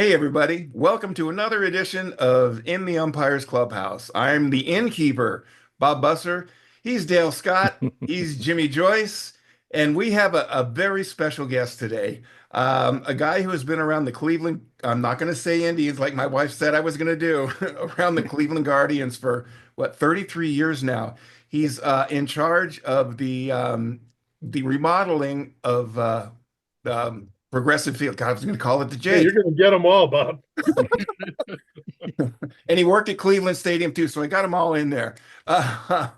Hey, everybody. Welcome to another edition of In the Umpire's Clubhouse. I'm the innkeeper, Bob Busser. He's Dale Scott. He's Jimmy Joyce. And we have a very special guest today. A guy who has been around the Cleveland, I'm not going to say Indians like my wife said I was going to do, around the Cleveland Guardians for 33 years now. He's in charge of the remodeling of Progressive Field. God, I was going to call it the Yeah, you're Jake. going to get them all, Bob. And he worked at Cleveland Stadium too, so I got them all in there. Uh,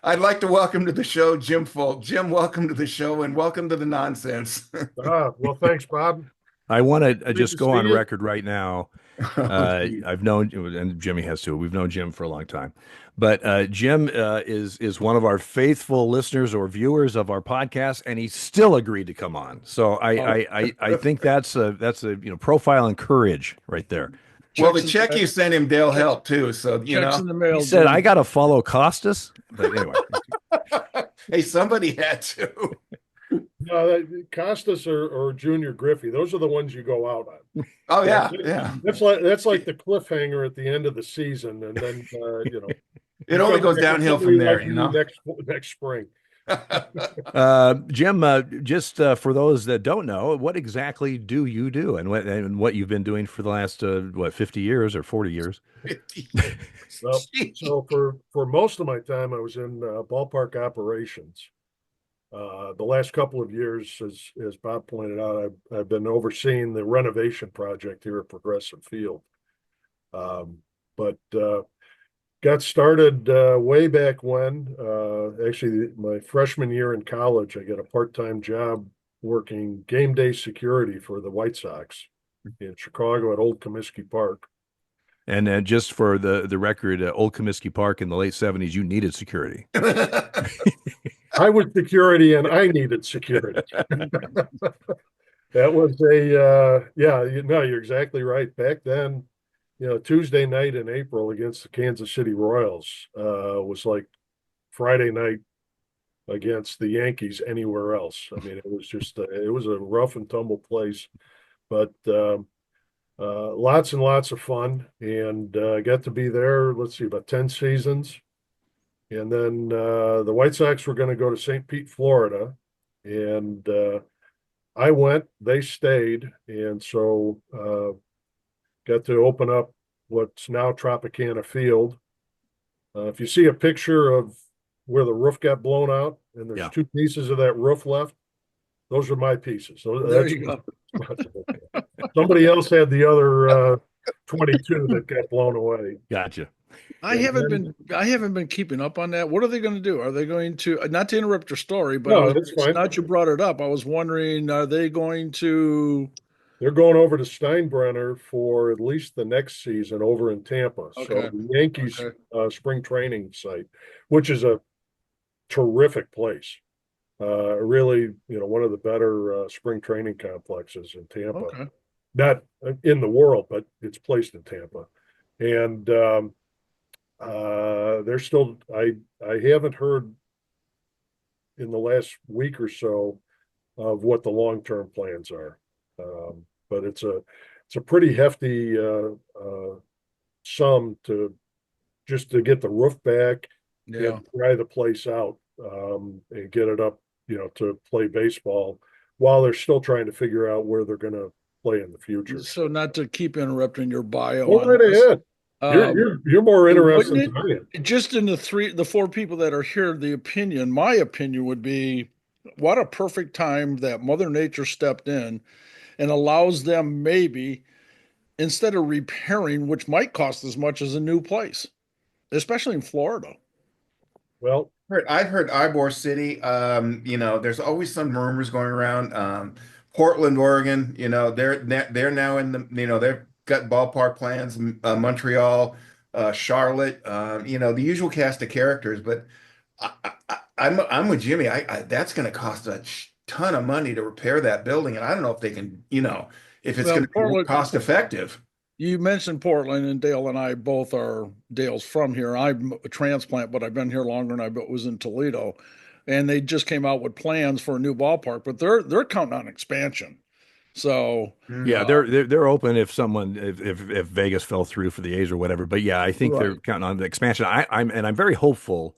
I'd like to welcome to the show Jim Folk. Jim, welcome to the show and welcome to the nonsense. Well, thanks, Bob. I want to Great to just go see on you. record right now. Oh, geez. I've known, and Jimmy has too. We've known Jim for a long time, but Jim is one of our faithful listeners or viewers of our podcast, and he still agreed to come on. So I think that's a profile and courage right there. Well, the Checks in check the you sent him, Dale checks, helped too. So, checks in the He mail, said, "I Jim. got to follow Costas," but anyway. Hey, somebody had to. No, Costas or Junior Griffey, those are the ones you go out on. Oh, That's, yeah, yeah. that's like the cliffhanger at the end of the season, and then It only goes downhill from there, you know. next spring. Jim, just for those that don't know, what exactly do you do, and what you've been doing for the last 50 years or 40 years? Well, so for most of my time, I was in ballpark operations. The last couple of years, as Bob pointed out, I've been overseeing the renovation project here at Progressive Field. But got started way back when. Actually, my freshman year in college, I got a part-time job working game day security for the White Sox in Chicago at Old Comiskey Park. And just for the record, Old Comiskey Park in the late 70s, you needed security. I was security and I needed security. That was you're exactly right. Back then, Tuesday night in April against the Kansas City Royals was like Friday night against the Yankees anywhere else. I mean, it was a rough and tumble place, but lots and lots of fun, and got to be there. Let's see, about 10 seasons. And then the White Sox were going to go to St. Pete, Florida, and I went. They stayed, and so got to open up what's now Tropicana Field. If you see a picture of where the roof got blown out, and there's two pieces of that roof left, those are my pieces. So There you go. Somebody else had the other 22 that got blown away. Gotcha. I haven't been keeping up on that. What are they going to do? Are they going to, not to interrupt your story, but No, that's fine. not you brought it up. I was wondering, are they going to? They're going over to Steinbrenner for at least the next season over in Tampa. So Okay. the Yankees spring training site, which is a terrific place. Really, one of the better spring training complexes in Tampa. Okay. Not in the world, but it's placed in Tampa. And they're still, I haven't heard in the last week or so of what the long-term plans are. But it's a pretty hefty sum to get the roof back Yeah. and dry the place out, and get it up, to play baseball while they're still trying to figure out where they're going to play in the future. So not to keep interrupting your bio. Go on right this, ahead. You're more interested than I am. just in the four people that are here, my opinion would be, what a perfect time that Mother Nature stepped in and allows them, maybe, instead of repairing, which might cost as much as a new place, especially in Florida. Well, I've heard Ybor City. There's always some rumors going around. Portland, Oregon, they're now in they've got ballpark plans. Montreal, Charlotte, the usual cast of characters. But I'm with Jimmy. That's going to cost a ton of money to repair that building, and I don't know if they can, if it's going to be cost effective. You mentioned Portland, and Dale and I both are, Dale's from here. I'm a transplant, but I've been here longer, and I was in Toledo, and they just came out with plans for a new ballpark, but they're counting on expansion. So Yeah, Mm. they're open if someone if Vegas fell through for the A's or whatever. But yeah, I think they're right. counting on the expansion. I'm very hopeful.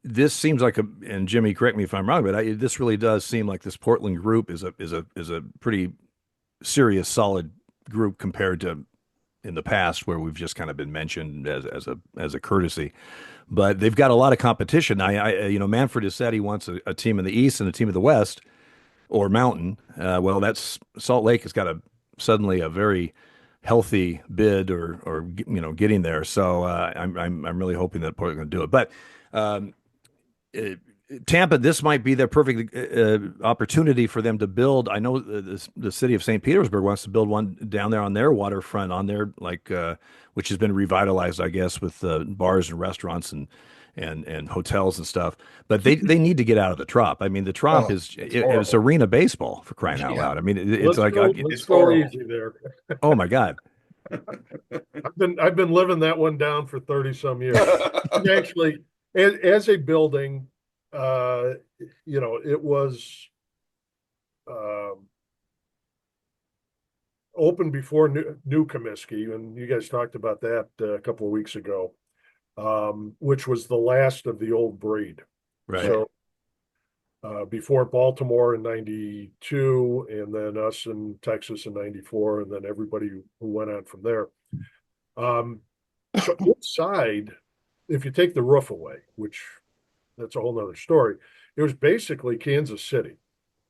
This seems like and Jimmy, correct me if I'm wrong, but this really does seem like this Portland group is a pretty serious, solid group compared to in the past where we've just kind of been mentioned as a courtesy. But they've got a lot of competition. Manfred has said he wants a team in the East and a team in the West or Mountain. Well, that's Salt Lake has got suddenly a very healthy bid or getting there. So I'm really hoping that Portland's going to do it. But um, uh, Tampa, this might be their perfect opportunity for them to build. I know the city of St. Petersburg wants to build one down there on their waterfront, on their which has been revitalized, I guess, with bars and restaurants and hotels and stuff. But they need to get out of the Trop. I mean, the Trop Oh, is it's it's horrible. arena baseball for crying out Yeah, loud. I mean, it's like Let's it's go horrible. easy there. oh my God. I've been living that one down for 30 some years. And actually, as a building, uh, it was um, opened before New Comiskey, and you guys talked about that a couple of weeks ago, which was the last of the old breed. Right. So before Baltimore in '92, and then us in Texas in '94, and then everybody who went on from there. So inside, if you take the roof away, which that's a whole nother story, it was basically Kansas City.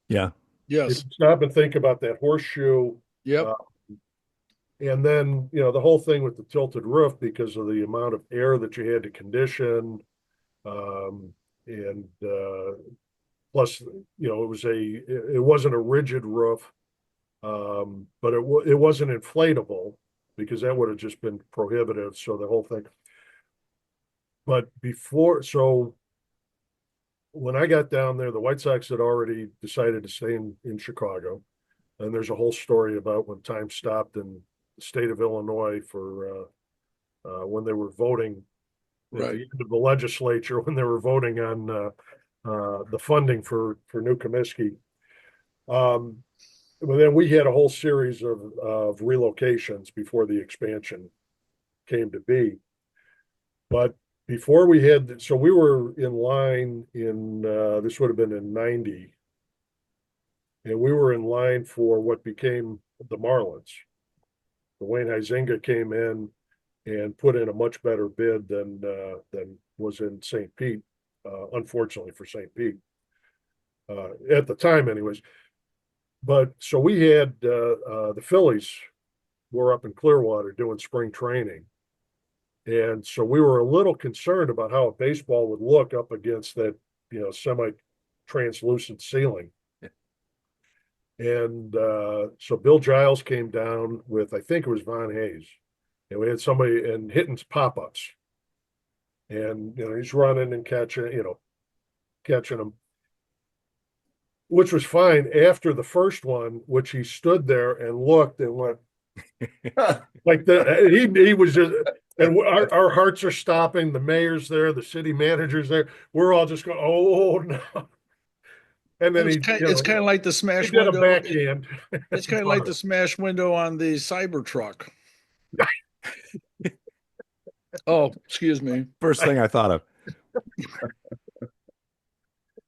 Yeah. If Yes. you stop and think about that horseshoe, Yep. uh, and then the whole thing with the tilted roof because of the amount of air that you had to condition, and plus it wasn't a rigid roof, but it wasn't inflatable because that would have just been prohibitive. So the whole thing. But so when I got down there, the White Sox had already decided to stay in Chicago. And there's a whole story about when time stopped in the state of Illinois for when they were voting at Right. the end of the legislature, when they were voting on the funding for New Comiskey. But then we had a whole series of relocations before the expansion came to be. But before so we were in line this would have been in '90, and we were in line for what became the Marlins. The Wayne Huizenga came in and put in a much better bid than was in St. Pete, unfortunately for St. Pete at the time, anyways. But so we had the Phillies were up in Clearwater doing spring training, and so we were a little concerned about how a baseball would look up against that semi-translucent ceiling. And so Bill Giles came down with, I think it was Von Hayes, and we had somebody and hitting pop-ups, and he's running and catching them, which was fine after the first one, which he stood there and looked and went like that. He was just, and our hearts are stopping. The mayor's there, the city manager's there. We're all just going, oh no. And then It's kind of like the he smash did a window. backhand. It's kind of like the smash window on the Cybertruck. Oh, excuse me. First thing I thought of.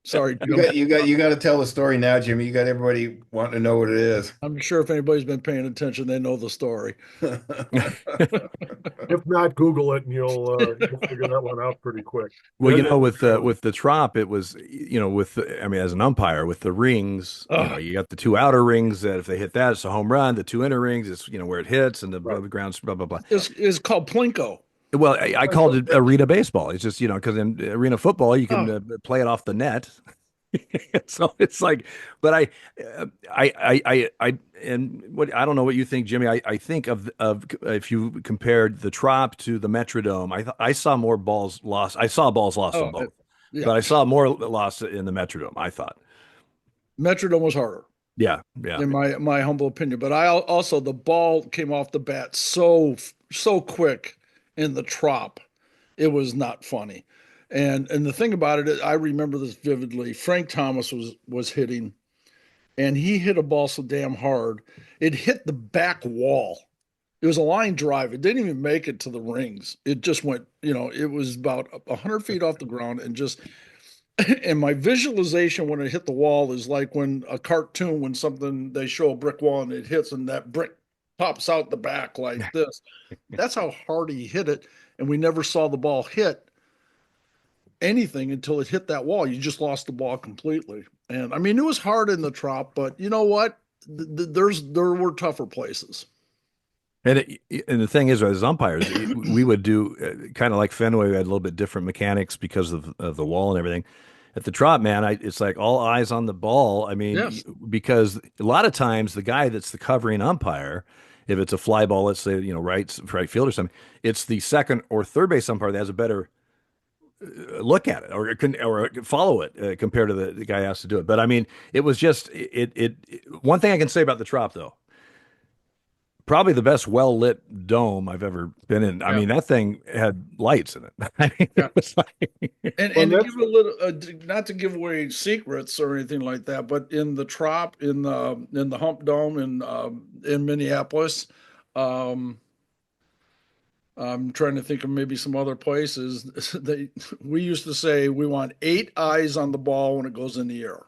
Sorry, You Jim. got to tell the story now, Jimmy. You got everybody wanting to know what it is. I'm sure if anybody's been paying attention, they know the story. If not, Google it and you'll figure that one out pretty quick. Well, Then- with the Trop, it was I mean, as an umpire with the rings, you got the two outer rings that if they hit that, it's a home run. The two inner rings, it's where it hits and the Right. grounds, blah blah blah. It's called Plinko. Well, I called it arena baseball. It's just because in arena football you can play it off the net. So it's like, but and what I don't know what you think, Jimmy. I think of if you compared the Trop to the Metrodome, I saw more balls lost. I saw balls lost on both, Yeah. but I saw more lost in the Metrodome. I thought, Metrodome was harder, yeah. in my humble opinion. But I also the ball came off the bat so quick in the Trop, it was not funny. And the thing about it, I remember this vividly. Frank Thomas was hitting, and he hit a ball so damn hard, it hit the back wall. It was a line drive. It didn't even make it to the rings. It just went, it was about 100 feet off the ground and just, and my visualization when it hit the wall is like when a cartoon, when something, they show a brick wall and it hits and that brick pops out the back like this. That's how hard he hit it. And we never saw the ball hit anything until it hit that wall. You just lost the ball completely. And I mean, it was hard in the Trop, but you know what? There were tougher places. And the thing is, as umpires, we would do kind of like Fenway. We had a little bit different mechanics because of the wall and everything. At the Trop, man, it's like all eyes on the ball. I mean, Yes. because a lot of times the guy that's the covering umpire, if it's a fly ball, let's say, right field or something, it's the second or third base umpire that has a better look at it or follow it compared to the guy who has to do it. But I mean, it was just one thing I can say about the Trop though, probably the best well lit dome I've ever been in. I Yeah. mean, that thing had lights in it. I mean, Yeah. it was like, And to give a little, not to give away secrets or anything like that, but in the Trop, in the Hump Dome in Minneapolis, um, I'm trying to think of maybe some other places. We used to say we want 8 eyes on the ball when it goes in the air.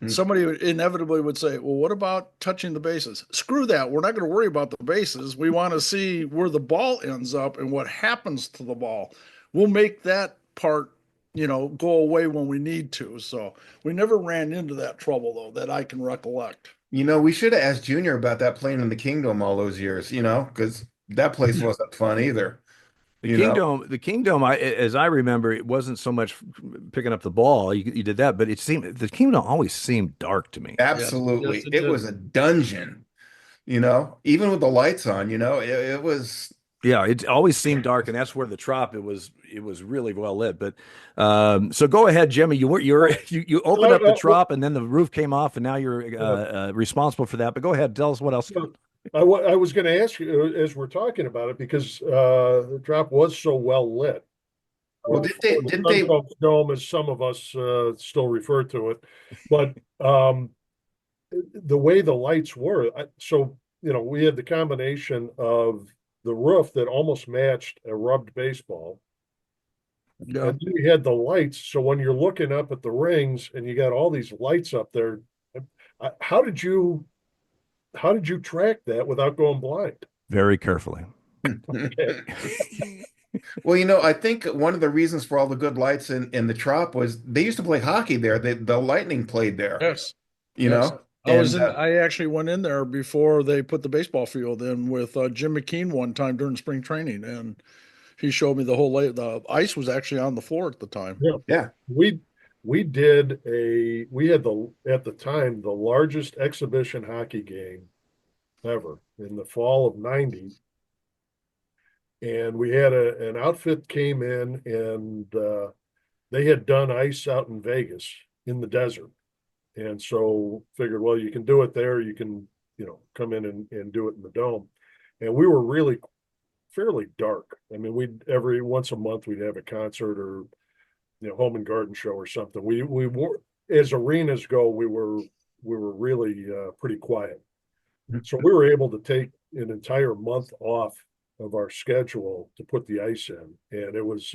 Somebody inevitably would say, "Well, what about touching the bases? Screw that. We're not going to worry about the bases. We want to see where the ball ends up and what happens to the ball. We'll make that part, go away when we need to." So we never ran into that trouble though, that I can recollect. We should have asked Junior about that playing in the Kingdom all those years, because that place wasn't fun either, you know? The Kingdom, as I remember, it wasn't so much picking up the ball. You did that, but it seemed the Kingdom always seemed dark to me. Yes, yes, Absolutely. it It did. was a dungeon, even with the lights on, it was. Yeah, it always seemed dark, and that's where the Trop it was really well lit. But so go ahead, Jimmy. You opened up the Well, Trop, and then the roof came off, and now you're responsible for that. But go ahead, tell us what else. I was going to ask you as we're talking about it because the drop was so well lit, Well, or the didn't they, Suncoast Dome, as some of us still refer to it. But the way the lights were, so we had the combination of the roof that almost matched a rubbed baseball, Yeah. and then you had the lights. So when you're looking up at the rings and you got all these lights up there, how did you track that without going blind? Very carefully. well, I think one of the reasons for all the good lights in the Trop was they used to play hockey there. The Lightning played there, Yes. Yes. and I actually went in there before they put the baseball field in with Jim McKean one time during spring training, and he showed me the whole lay. The ice was actually on the floor at the time. Yeah. yeah, We we had the at the time the largest exhibition hockey game ever in the fall of '90, and we had an outfit came in and they had done ice out in Vegas in the desert, and so figured, well, you can do it there, you can come in and do it in the dome, and we were really fairly dark. I mean, we'd every once a month we'd have a concert or home and garden show or something. We were, as arenas go, we were really pretty quiet. So we were able to take an entire month off of our schedule to put the ice in, and it was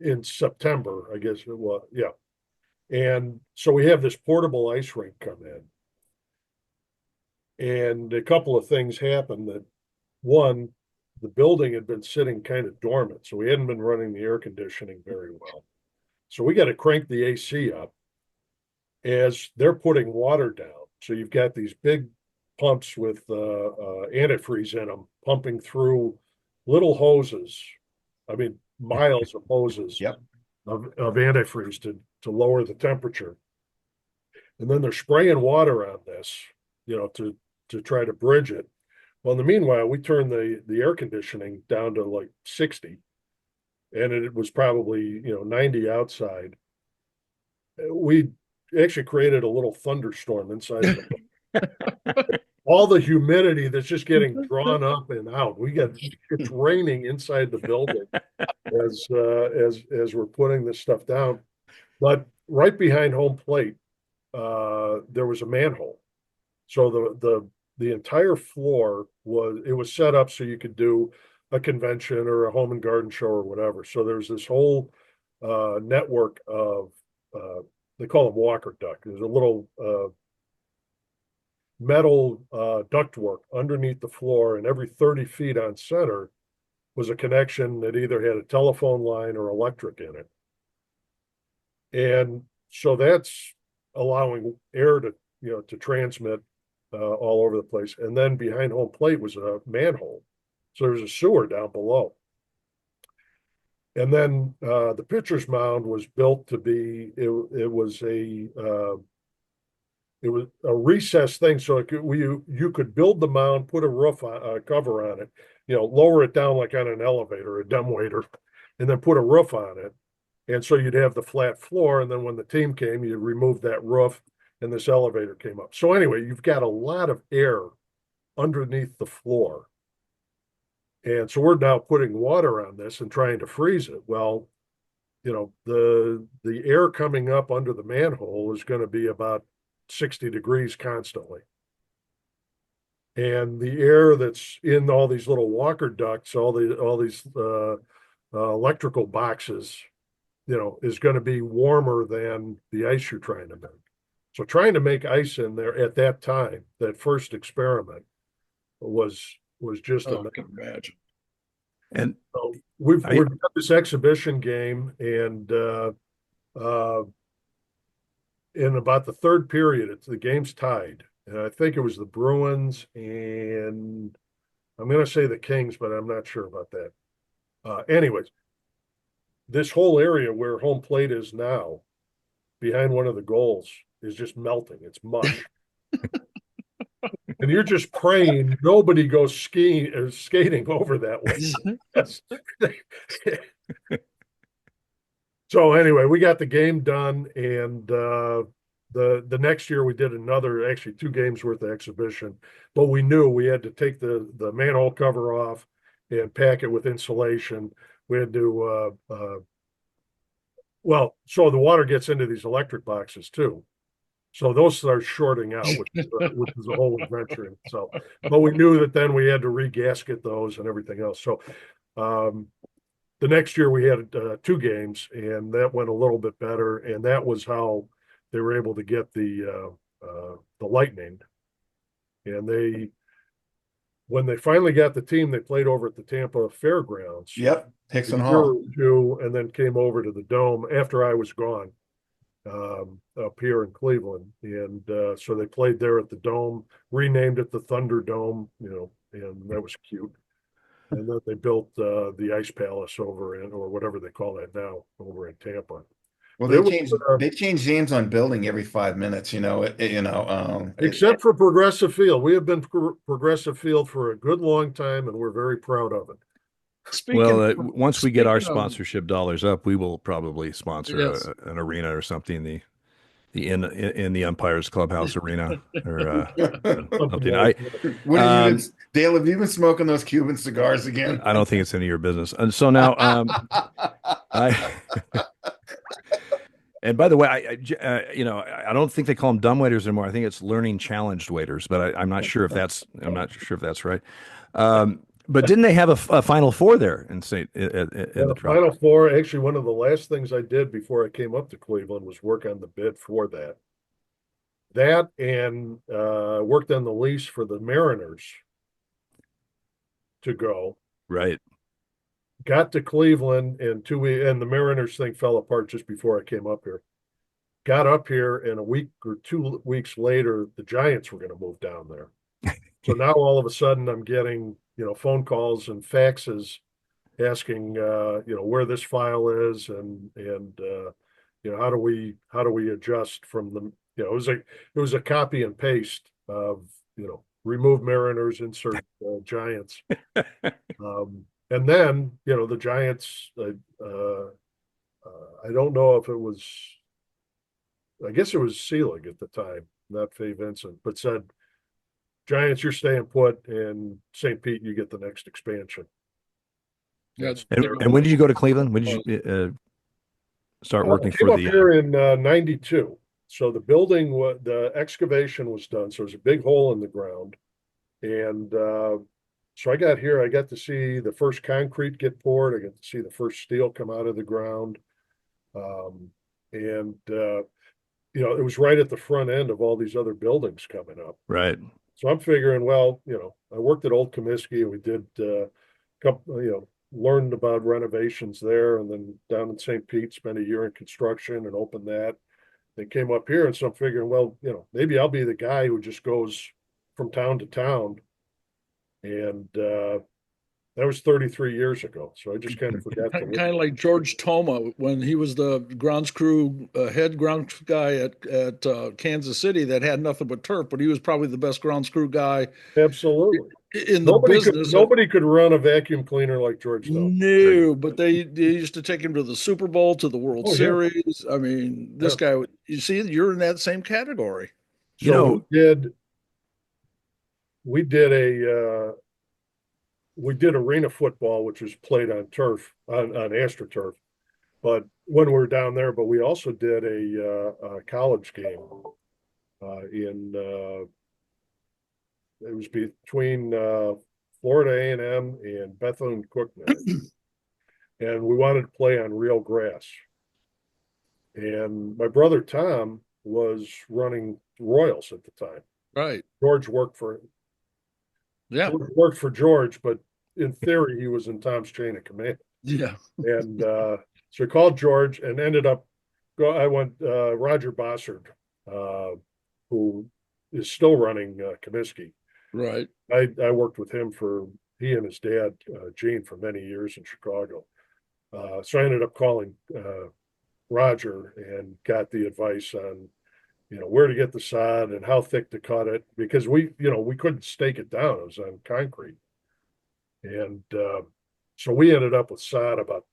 in September, I guess it was. Yeah, and so we have this portable ice rink come in, and a couple of things happened. That one, the building had been sitting kind of dormant, so we hadn't been running the air conditioning very well. So we got to crank the AC up as they're putting water down. So you've got these big pumps with antifreeze in them, pumping through little hoses. I mean, miles of hoses yep. of antifreeze to lower the temperature. And then they're spraying water on this, to try to bridge it. Well, in the meanwhile, we turned the air conditioning down to like 60, and it was probably 90 outside. We actually created a little thunderstorm inside all the humidity that's just getting drawn up and out. It's raining inside the building as we're putting this stuff down. But right behind home plate, there was a manhole. So the entire floor was set up so you could do a convention or a home and garden show or whatever. So there's this whole network of they call them walker duct. There's a little metal ductwork underneath the floor, and every 30 feet on center was a connection that either had a telephone line or electric in it. And so that's allowing air to transmit all over the place. And then behind home plate was a manhole. So there's a sewer down below. And then the pitcher's mound was built to be, it was a recessed thing. So you could build the mound, put a roof cover on it, lower it down like on an elevator, a dumbwaiter, and then put a roof on it. And so you'd have the flat floor. And then when the team came, you remove that roof and this elevator came up. So anyway, you've got a lot of air underneath the floor. And so we're now putting water on this and trying to freeze it. Well, the air coming up under the manhole is going to be about 60 degrees constantly. And the air that's in all these little walker ducts, all these electrical boxes, is going to be warmer than the ice you're trying to make. So trying to make ice in there at that time, that first experiment was just I can imagine. And so we've got this exhibition game, and in about the third period, the game's tied. And I think it was the Bruins and I'm going to say the Kings, but I'm not sure about that. Anyways, this whole area where home plate is now, behind one of the goals, is just melting. It's mush. And you're just praying nobody goes skiing or skating over that way. So anyway, we got the game done, and the next year we did actually 2 games worth of exhibition, but we knew we had to take the manhole cover off and pack it with insulation. We had to so the water gets into these electric boxes too. So those start shorting out, which is a whole adventure. So, but we knew that then we had to regasket those and everything else. So the next year we had 2 games, and that went a little bit better. And that was how they were able to get the Lightning. And when they finally got the team, they played over at the Tampa Fairgrounds. Yep, Hickson a year Hall. or 2, and then came over to the Dome after I was gone, up here in Cleveland. And so they played there at the Dome, renamed it the Thunderdome, and that was cute. And then they built the Ice Palace over or whatever they call that now, over in Tampa. Well, they change names on building every 5 minutes, Except for Progressive Field. We have been Progressive Field for a good long time, and we're very proud of it. Once we get our sponsorship dollars up, we will probably sponsor an arena or something. In the Umpires Clubhouse arena or something. Dale, have you been smoking those Cuban cigars again? I don't think it's any of your business. And so now, and by the way, I don't think they call them dumb waiters anymore. I think it's learning challenged waiters, but I'm not sure if that's right. But didn't they have a Final Four there in the Final Four? Actually, one of the last things I did before I came up to Cleveland was work on the bid for that. And worked on the lease for the Mariners to go. Right. Got to Cleveland and the Mariners thing fell apart just before I came up here. Got up here, and a week or 2 weeks later, the Giants were going to move down there. So now all of a sudden I'm getting, phone calls and faxes asking, where this file is and how do we adjust from the, it was a copy and paste of, remove Mariners, insert Giants. And then, the Giants, I don't know if it was, I guess it was Seelig at the time, not Fay Vincent, but said, Giants, you're staying put, and St. Pete, you get the next expansion. And when did you go to Cleveland? When did you? start I working came for up the? here in '92. So the building, the excavation was done. So there's a big hole in the ground. And so I got here, I got to see the first concrete get poured. I got to see the first steel come out of the ground. And it was right at the front end of all these other buildings coming up. Right. So I'm figuring, well, I worked at Old Comiskey and we did couple, learned about renovations there, and then down in St. Pete, spent a year in construction and opened that. They came up here, and so I'm figuring, well, maybe I'll be the guy who just goes from town to town. And that was 33 years ago. So I just kind of forgot to Kind of like George Toma when he was the grounds crew head ground guy at Kansas City that had nothing but turf, but he was probably the best grounds crew guy absolutely. in the business. Nobody could run a vacuum cleaner like George Stone. No, but they used to take him to the Super Bowl, to the World Oh, yeah. Series. I mean, this Yeah. guy, you see, you're in that same category. So we did arena football, which was played on turf, on AstroTurf. But when we were down there, but we also did a college game it was between Florida A&M and Bethune Cookman. And we wanted to play on real grass. And my brother Tom was running Royals at the time. Right. George worked for George, but in theory he was in Tom's chain of command. Yeah. And so I called George and ended up I went Roger Bossard, who is still running Comiskey. Right. I worked with him he and his dad, Gene, for many years in Chicago. So I ended up calling Roger and got the advice on, where to get the sod and how thick to cut it, because we couldn't stake it down. It was on concrete. And so we ended up with sod about,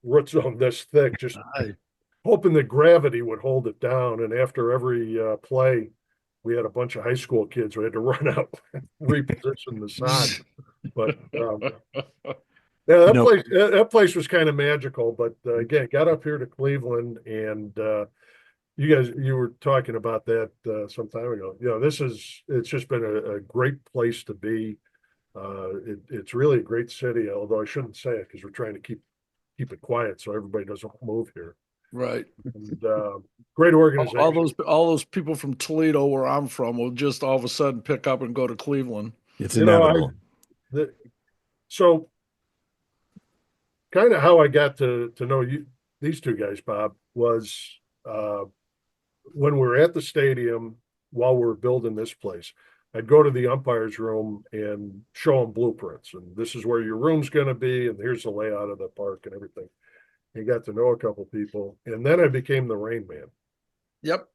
root zone this thick, just hoping that gravity would hold it down. And after every play, we had a bunch of high school kids. We had to run out, reposition the sod. But yeah, that place was kind of magical. But again, got up here to Cleveland, and you were talking about that some time ago. It's just been a great place to be. It's really a great city, although I shouldn't say it because we're trying to keep it quiet so everybody doesn't move here. Right. And great organization. All those people from Toledo, where I'm from, will just all of a sudden pick up and go to Cleveland. It's inevitable. So kind of how I got to know these two guys, Bob, was when we were at the stadium while we were building this place. I'd go to the umpire's room and show them blueprints, and this is where your room's going to be, and here's the layout of the park and everything. And got to know a couple people, and then I became the rain man. Yep.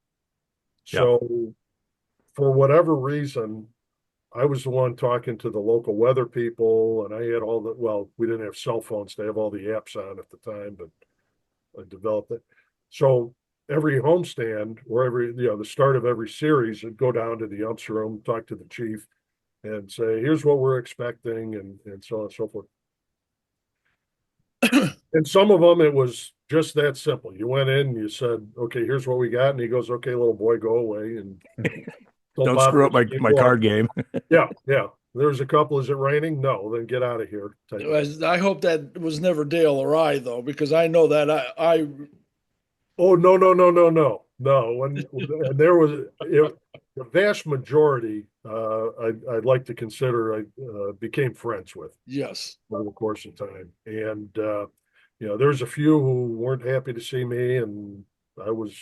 So for whatever reason, I was the one talking to the local weather people, and I had we didn't have cell phones to have all the apps on at the time, but I developed it. So every homestand or the start of every series, I'd go down to the umps room, talk to the chief, and say, here's what we're expecting, and so on and so forth. And some of them, it was just that simple. You went in and you said, okay, here's what we got. And he goes, okay, little boy, go away. And don't screw up my card game. Yeah. There's a couple. Is it raining? No, then get out of here. I hope that was never Dale or I, though, because I know that I Oh, no. When there was the vast majority, I'd like to consider I became friends with. Yes. Over the course of time. And, there's a few who weren't happy to see me, and I was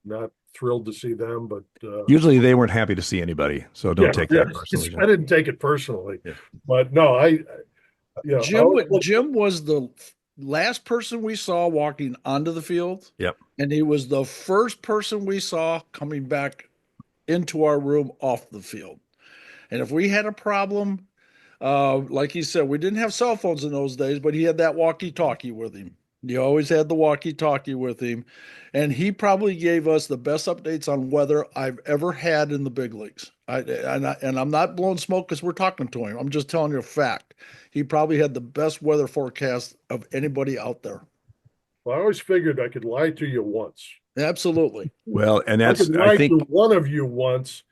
not thrilled to see them, but usually they weren't happy to see anybody. So don't take that personally. I didn't take it personally, but no, Jim was the last person we saw walking onto the field. Yep. And he was the first person we saw coming back into our room off the field. And if we had a problem, like he said, we didn't have cell phones in those days, but he had that walkie-talkie with him. He always had the walkie-talkie with him. And he probably gave us the best updates on weather I've ever had in the big leagues. And I'm not blowing smoke because we're talking to him. I'm just telling you a fact. He probably had the best weather forecast of anybody out there. Well, I always figured I could lie to you once. Absolutely. Well, and I could that's, I lie to think, one of you once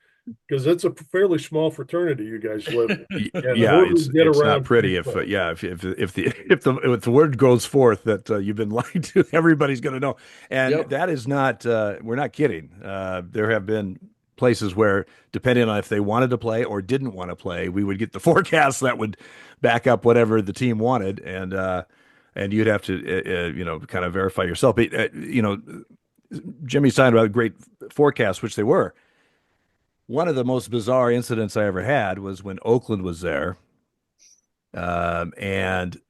because it's a fairly small fraternity you guys live in. And yeah, word would get it's not around pretty pretty if, quick. yeah, if the word goes forth that you've been lied to, everybody's going to know. And Yep. that is not, we're not kidding. There have been places where, depending on if they wanted to play or didn't want to play, we would get the forecast that would back up whatever the team wanted, and you'd have to, kind of verify yourself. But, Jimmy's talking about great forecasts, which they were. One of the most bizarre incidents I ever had was when Oakland was there, and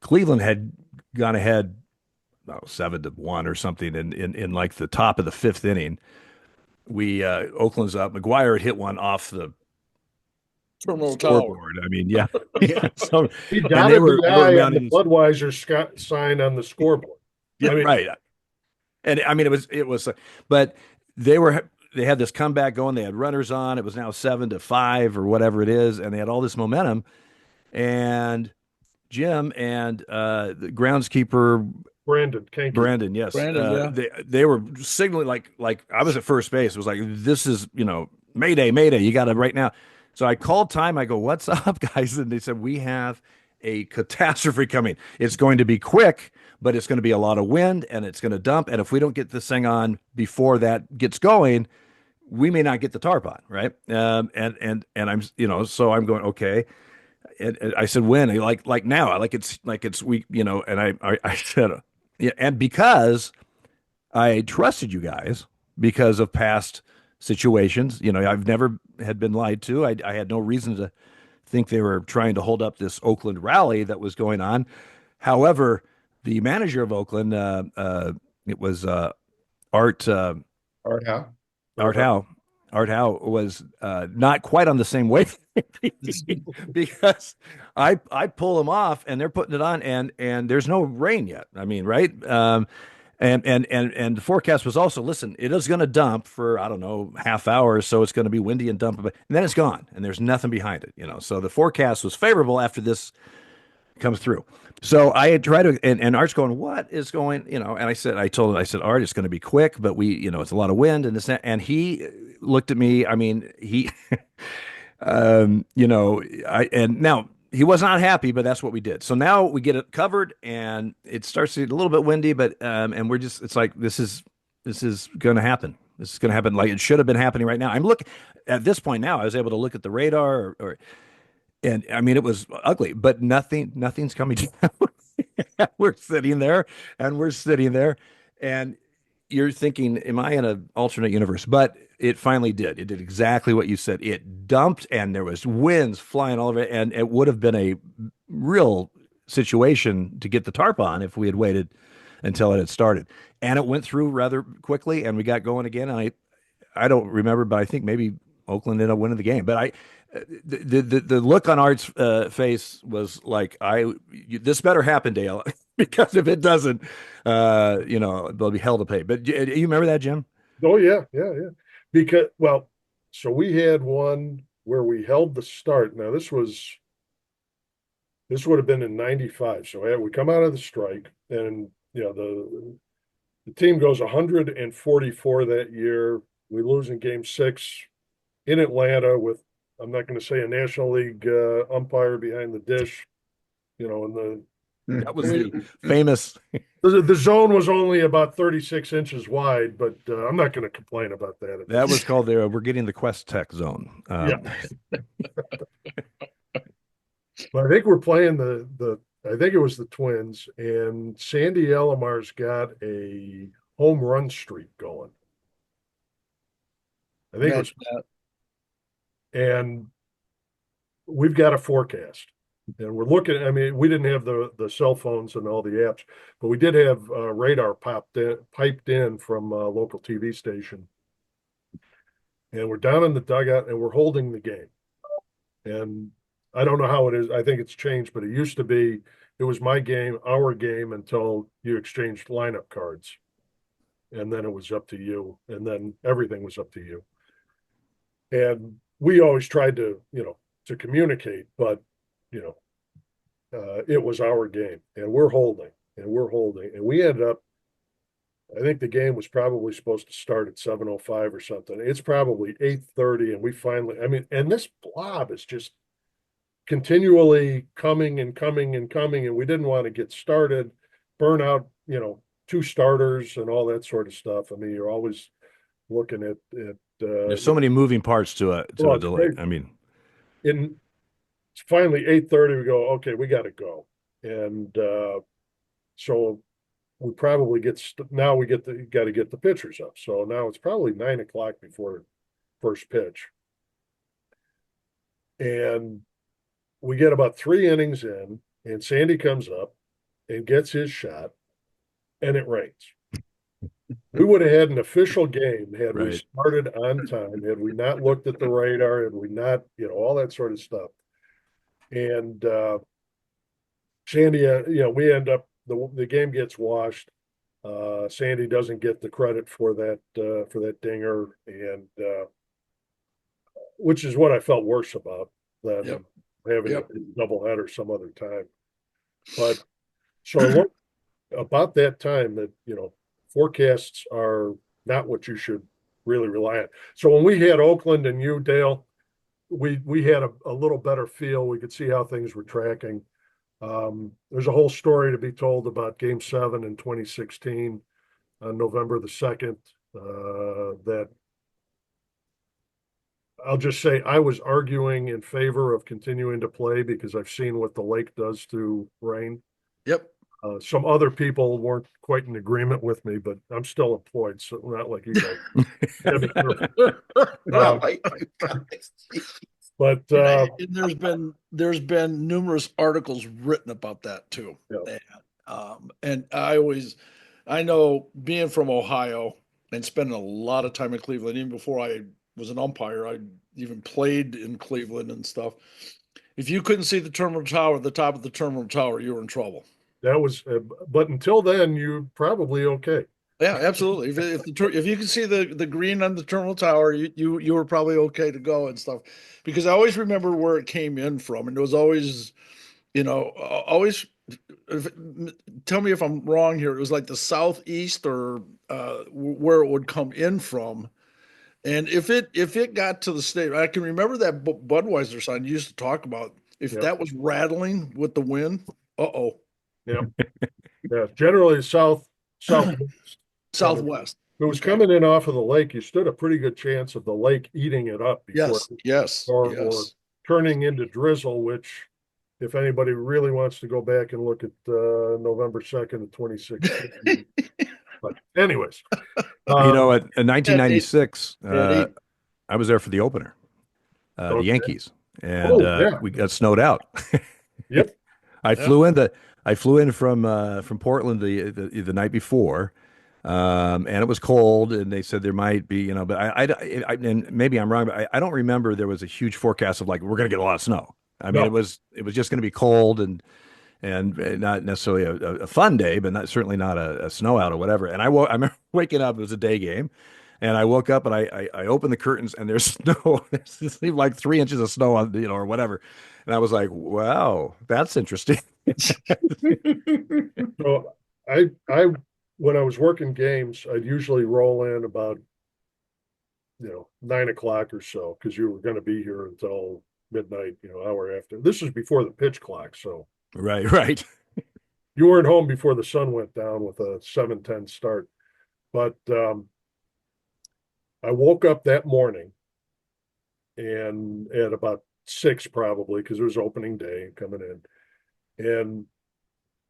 Cleveland had gone ahead, 7-1 or something in like the top of the fifth inning. We Oakland's up. McGuire had hit one off the Terminal tower. scoreboard. I mean, yeah, yeah. So, He and dotted the they were I on the mounting this, Budweiser sign on the scoreboard. yeah, I mean, right. And I mean, it was, but they had this comeback going. They had runners on. It was now 7-5 or whatever it is, and they had all this momentum. And Jim and the groundskeeper Brandon Kenke. Brandon, yes, Brandon, yeah. they were signaling like I was at first base. It was like, this is, Mayday, Mayday, you got it right now. So I called time. I go, what's up, guys? And they said, we have a catastrophe coming. It's going to be quick, but it's going to be a lot of wind and it's going to dump. And if we don't get this thing on before that gets going, we may not get the tarp on, right? And I'm, so I'm going, okay. And I said, when? Like now, like it's we, and I said, yeah, and because I trusted you guys because of past situations, I've never had been lied to. I had no reason to think they were trying to hold up this Oakland rally that was going on. However, the manager of Oakland, it was Art. Art how? Art Howe. Art Howe was not quite on the same wave because I pull them off and they're putting it on and there's no rain yet. I mean, right? And the forecast was also, listen, it is going to dump for, I don't know, half hour, so it's going to be windy and dump, and then it's gone and there's nothing behind it. So the forecast was favorable after this comes through. So I had tried to, and Art's going, what is going, and I told him, I said, Art, it's going to be quick, but it's a lot of wind and this, and he looked at me. I mean, he, and now he was not happy, but that's what we did. So now we get it covered and it starts to get a little bit windy, but, and we're just, it's like, this is going to happen. This is going to happen. Like it should have been happening right now. I'm looking at this point now, I was able to look at the radar and I mean, it was ugly, but nothing's coming down. We're sitting there and we're sitting there and you're thinking, am I in an alternate universe? But it finally did. It did exactly what you said. It dumped and there was winds flying all over it. And it would have been a real situation to get the tarp on if we had waited until it had started. And it went through rather quickly and we got going again. And I don't remember, but I think maybe Oakland ended up winning the game. But the look on Art's face was like, this better happen, Dale, because if it doesn't, they'll be hell to pay. But you remember that, Jim? Oh yeah, yeah, yeah. Because so we had one where we held the start. Now this would have been in '95. So we come out of the strike, and the team goes 144 that year. We lose in Game 6 in Atlanta with, I'm not going to say a National League umpire behind the dish, and That was the famous. the zone was only about 36 inches wide, but I'm not going to complain about that. That was called we're getting the Quest Tech zone. Yeah. But I think we're playing I think it was the Twins, and Sandy Alomar's got a home run streak going. I think it was, and we've got a forecast. And we're looking, I mean, we didn't have the cell phones and all the apps, but we did have radar piped in from a local TV station. And we're down in the dugout and we're holding the game. And I don't know how it is. I think it's changed, but it used to be, it was my game, our game, until you exchanged lineup cards. And then it was up to you. And then everything was up to you. And we always tried to, to communicate, but, it was our game and we're holding. and we're holding, and we ended up. I think the game was probably supposed to start at 7:05 or something. It's probably 8:30, and we finally. I mean, and this blob is just continually coming and coming and coming, and we didn't want to get started, burn out, two starters and all that sort of stuff. I mean, you're always looking at There's so many moving parts to a well, it's delay. great. I mean, In It's finally 8:30, we go, okay, we got to go. And so we probably now we got to get the pitchers up. So now it's probably 9 o'clock before first pitch. And we get about 3 innings in, and Sandy comes up and gets his shot, and it rains. We would have had an official game had we right. started on time, had we not looked at the radar, had we not, all that sort of stuff. And Sandy, we end up the game gets washed. Sandy doesn't get the credit for that dinger, and which is what I felt worse about than Yep. having Yep. a doubleheader some other time. But so about that time that forecasts are not what you should really rely on. So when we had Oakland and you, Dale, we had a little better feel. We could see how things were tracking. There's a whole story to be told about Game 7 in 2016 on November the 2nd. That I'll just say I was arguing in favor of continuing to play because I've seen what the lake does to rain. Yep. Some other people weren't quite in agreement with me, but I'm still employed, so not like you guys. Gotta be careful. Well, But And there's been numerous articles written about that too. Yeah. And I know being from Ohio and spending a lot of time in Cleveland, even before I was an umpire, I even played in Cleveland and stuff. If you couldn't see the terminal tower, the top of the terminal tower, you were in trouble. that was, but until then, you probably okay. Yeah, absolutely. If you can see the green on the terminal tower, you were probably okay to go and stuff. Because I always remember where it came in from, and it was always, always. If, tell me if I'm wrong here. It was like the southeast or where it would come in from. And if it got to the state, I can remember that Budweiser sign you used to talk about. If Yeah. that was rattling with the wind, uh-oh, Yeah. Yeah. Generally southwest. southwest. If it was Okay. coming in off of the lake, you stood a pretty good chance of the lake eating it up before Yes, or yes. turning into drizzle, which if anybody really wants to go back and look at November 2nd of 2016. But anyways, In 1996, Yeah, I was there for the opener, the okay. Yankees, and Yeah. we got snowed out. Yep. I flew in from Portland the night before, and it was cold, and they said there might be, but and maybe I'm wrong, but I don't remember there was a huge forecast of like we're going to get a lot of snow. I mean, No. it was just going to be cold and not necessarily a fun day, but certainly not a snow out or whatever. And I remember waking up. It was a day game, and I woke up and I opened the curtains and there's snow. There's like 3 inches of snow on or whatever. And I was like, wow, that's interesting. So I when I was working games, I'd usually roll in about 9 o'clock or so because you were going to be here until midnight, hour after. This was before the pitch clock, so Right. you weren't home before the sun went down with a 7:10 start. But I woke up that morning and at about 6 probably because it was opening day coming in, and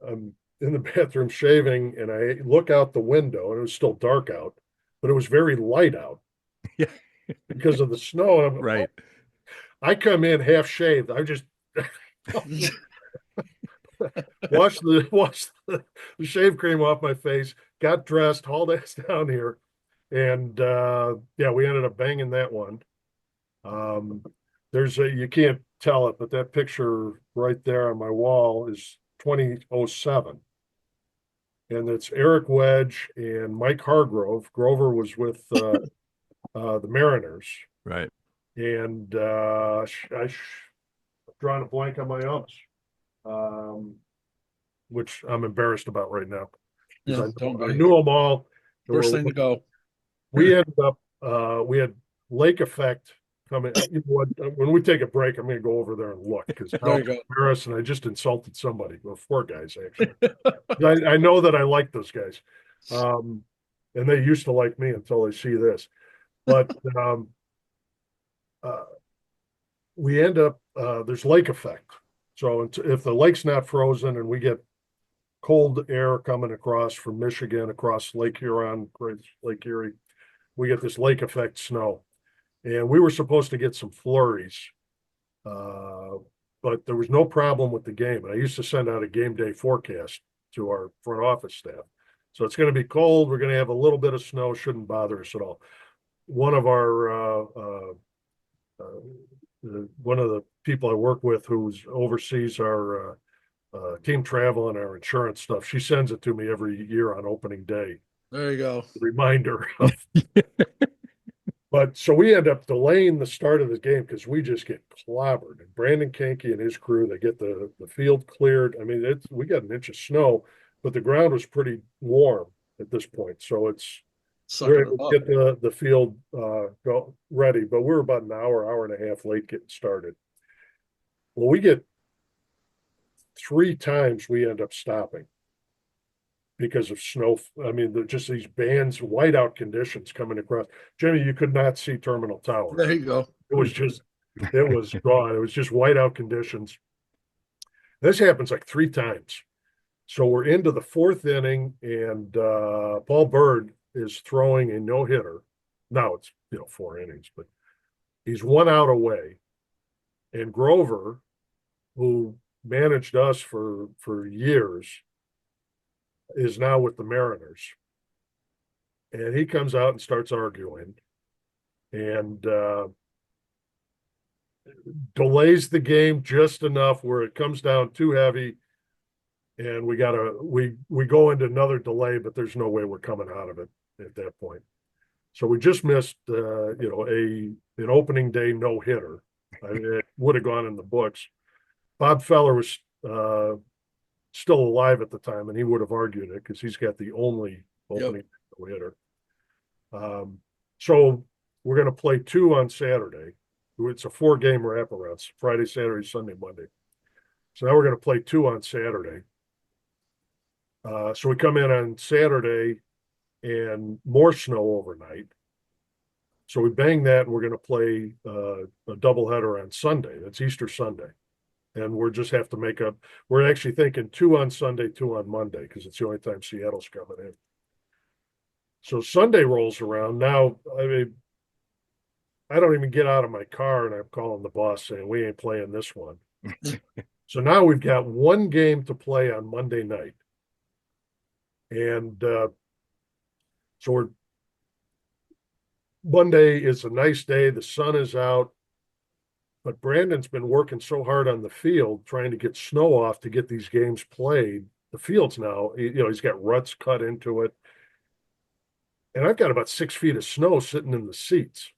I'm in the bathroom shaving, and I look out the window, and it was still dark out, but it was very light out Yeah. because of the snow. And Right. I come in half shaved. I just washed the shave cream off my face, got dressed, hauled ass down here, and yeah, we ended up banging that one. You can't tell it, but that picture right there on my wall is 2007. And it's Eric Wedge and Mike Hargrove. Grover was with the Mariners. Right. And I've drawn a blank on my umps. which I'm embarrassed about right now Yeah, because don't I be. knew them all. First thing to go. We ended up we had lake effect coming. You know what? When we take a break, I'm going to go over there and look because There you go. embarrassed, and I just insulted somebody. Well, four guys actually. I know that I like those guys, um, and they used to like me until they see this. But uh, we end up there's lake effect. So if the lake's not frozen and we get cold air coming across from Michigan across Lake Huron, Lake Erie, we get this lake effect snow. And we were supposed to get some flurries, uh, but there was no problem with the game. And I used to send out a game day forecast to our front office staff. So it's going to be cold. We're going to have a little bit of snow. Shouldn't bother us at all. One of our one of the people I work with who's oversees our team travel and our insurance stuff, she sends it to me every year on opening day. There you go. Reminder of But so we end up delaying the start of the game because we just get clobbered. And Brandon Kanke and his crew, they get the field cleared. I mean, we got an inch of snow, but the ground was pretty warm at this point. So we're Sucking it able to up. get the field go ready, but we're about an hour and a half late getting started. Well, we get three times we end up stopping because of snow. I mean, they're just these bands, whiteout conditions coming across. Jimmy, you could not see Terminal Tower. There you go. It was gone. It was just whiteout conditions. This happens like three times. So we're into the fourth inning, and Paul Bird is throwing a no hitter. Now it's four innings, but he's 1 out away. And Grover, who managed us for years, is now with the Mariners. And he comes out and starts arguing, and delays the game just enough where it comes down too heavy, and we go into another delay, but there's no way we're coming out of it at that point. So we just missed an opening day no hitter. I mean, it would have gone in the books. Bob Feller was still alive at the time, and he would have argued it because he's got the only opening no hitter. So we're going to play two on Saturday. It's a 4-game wraparound, Friday, Saturday, Sunday, Monday. So now we're going to play two on Saturday. So we come in on Saturday and more snow overnight. So we bang that, and we're going to play a doubleheader on Sunday. That's Easter Sunday. And we're just have to make up. We're actually thinking two on Sunday, two on Monday, because it's the only time Seattle's coming in. So Sunday rolls around. Now, I mean, I don't even get out of my car, and I'm calling the boss saying, we ain't playing this one. So now we've got one game to play on Monday night. And so Monday is a nice day. The sun is out. But Brandon's been working so hard on the field, trying to get snow off to get these games played. The field's now, he's got ruts cut into it. And I've got about 6 feet of snow sitting in the seats.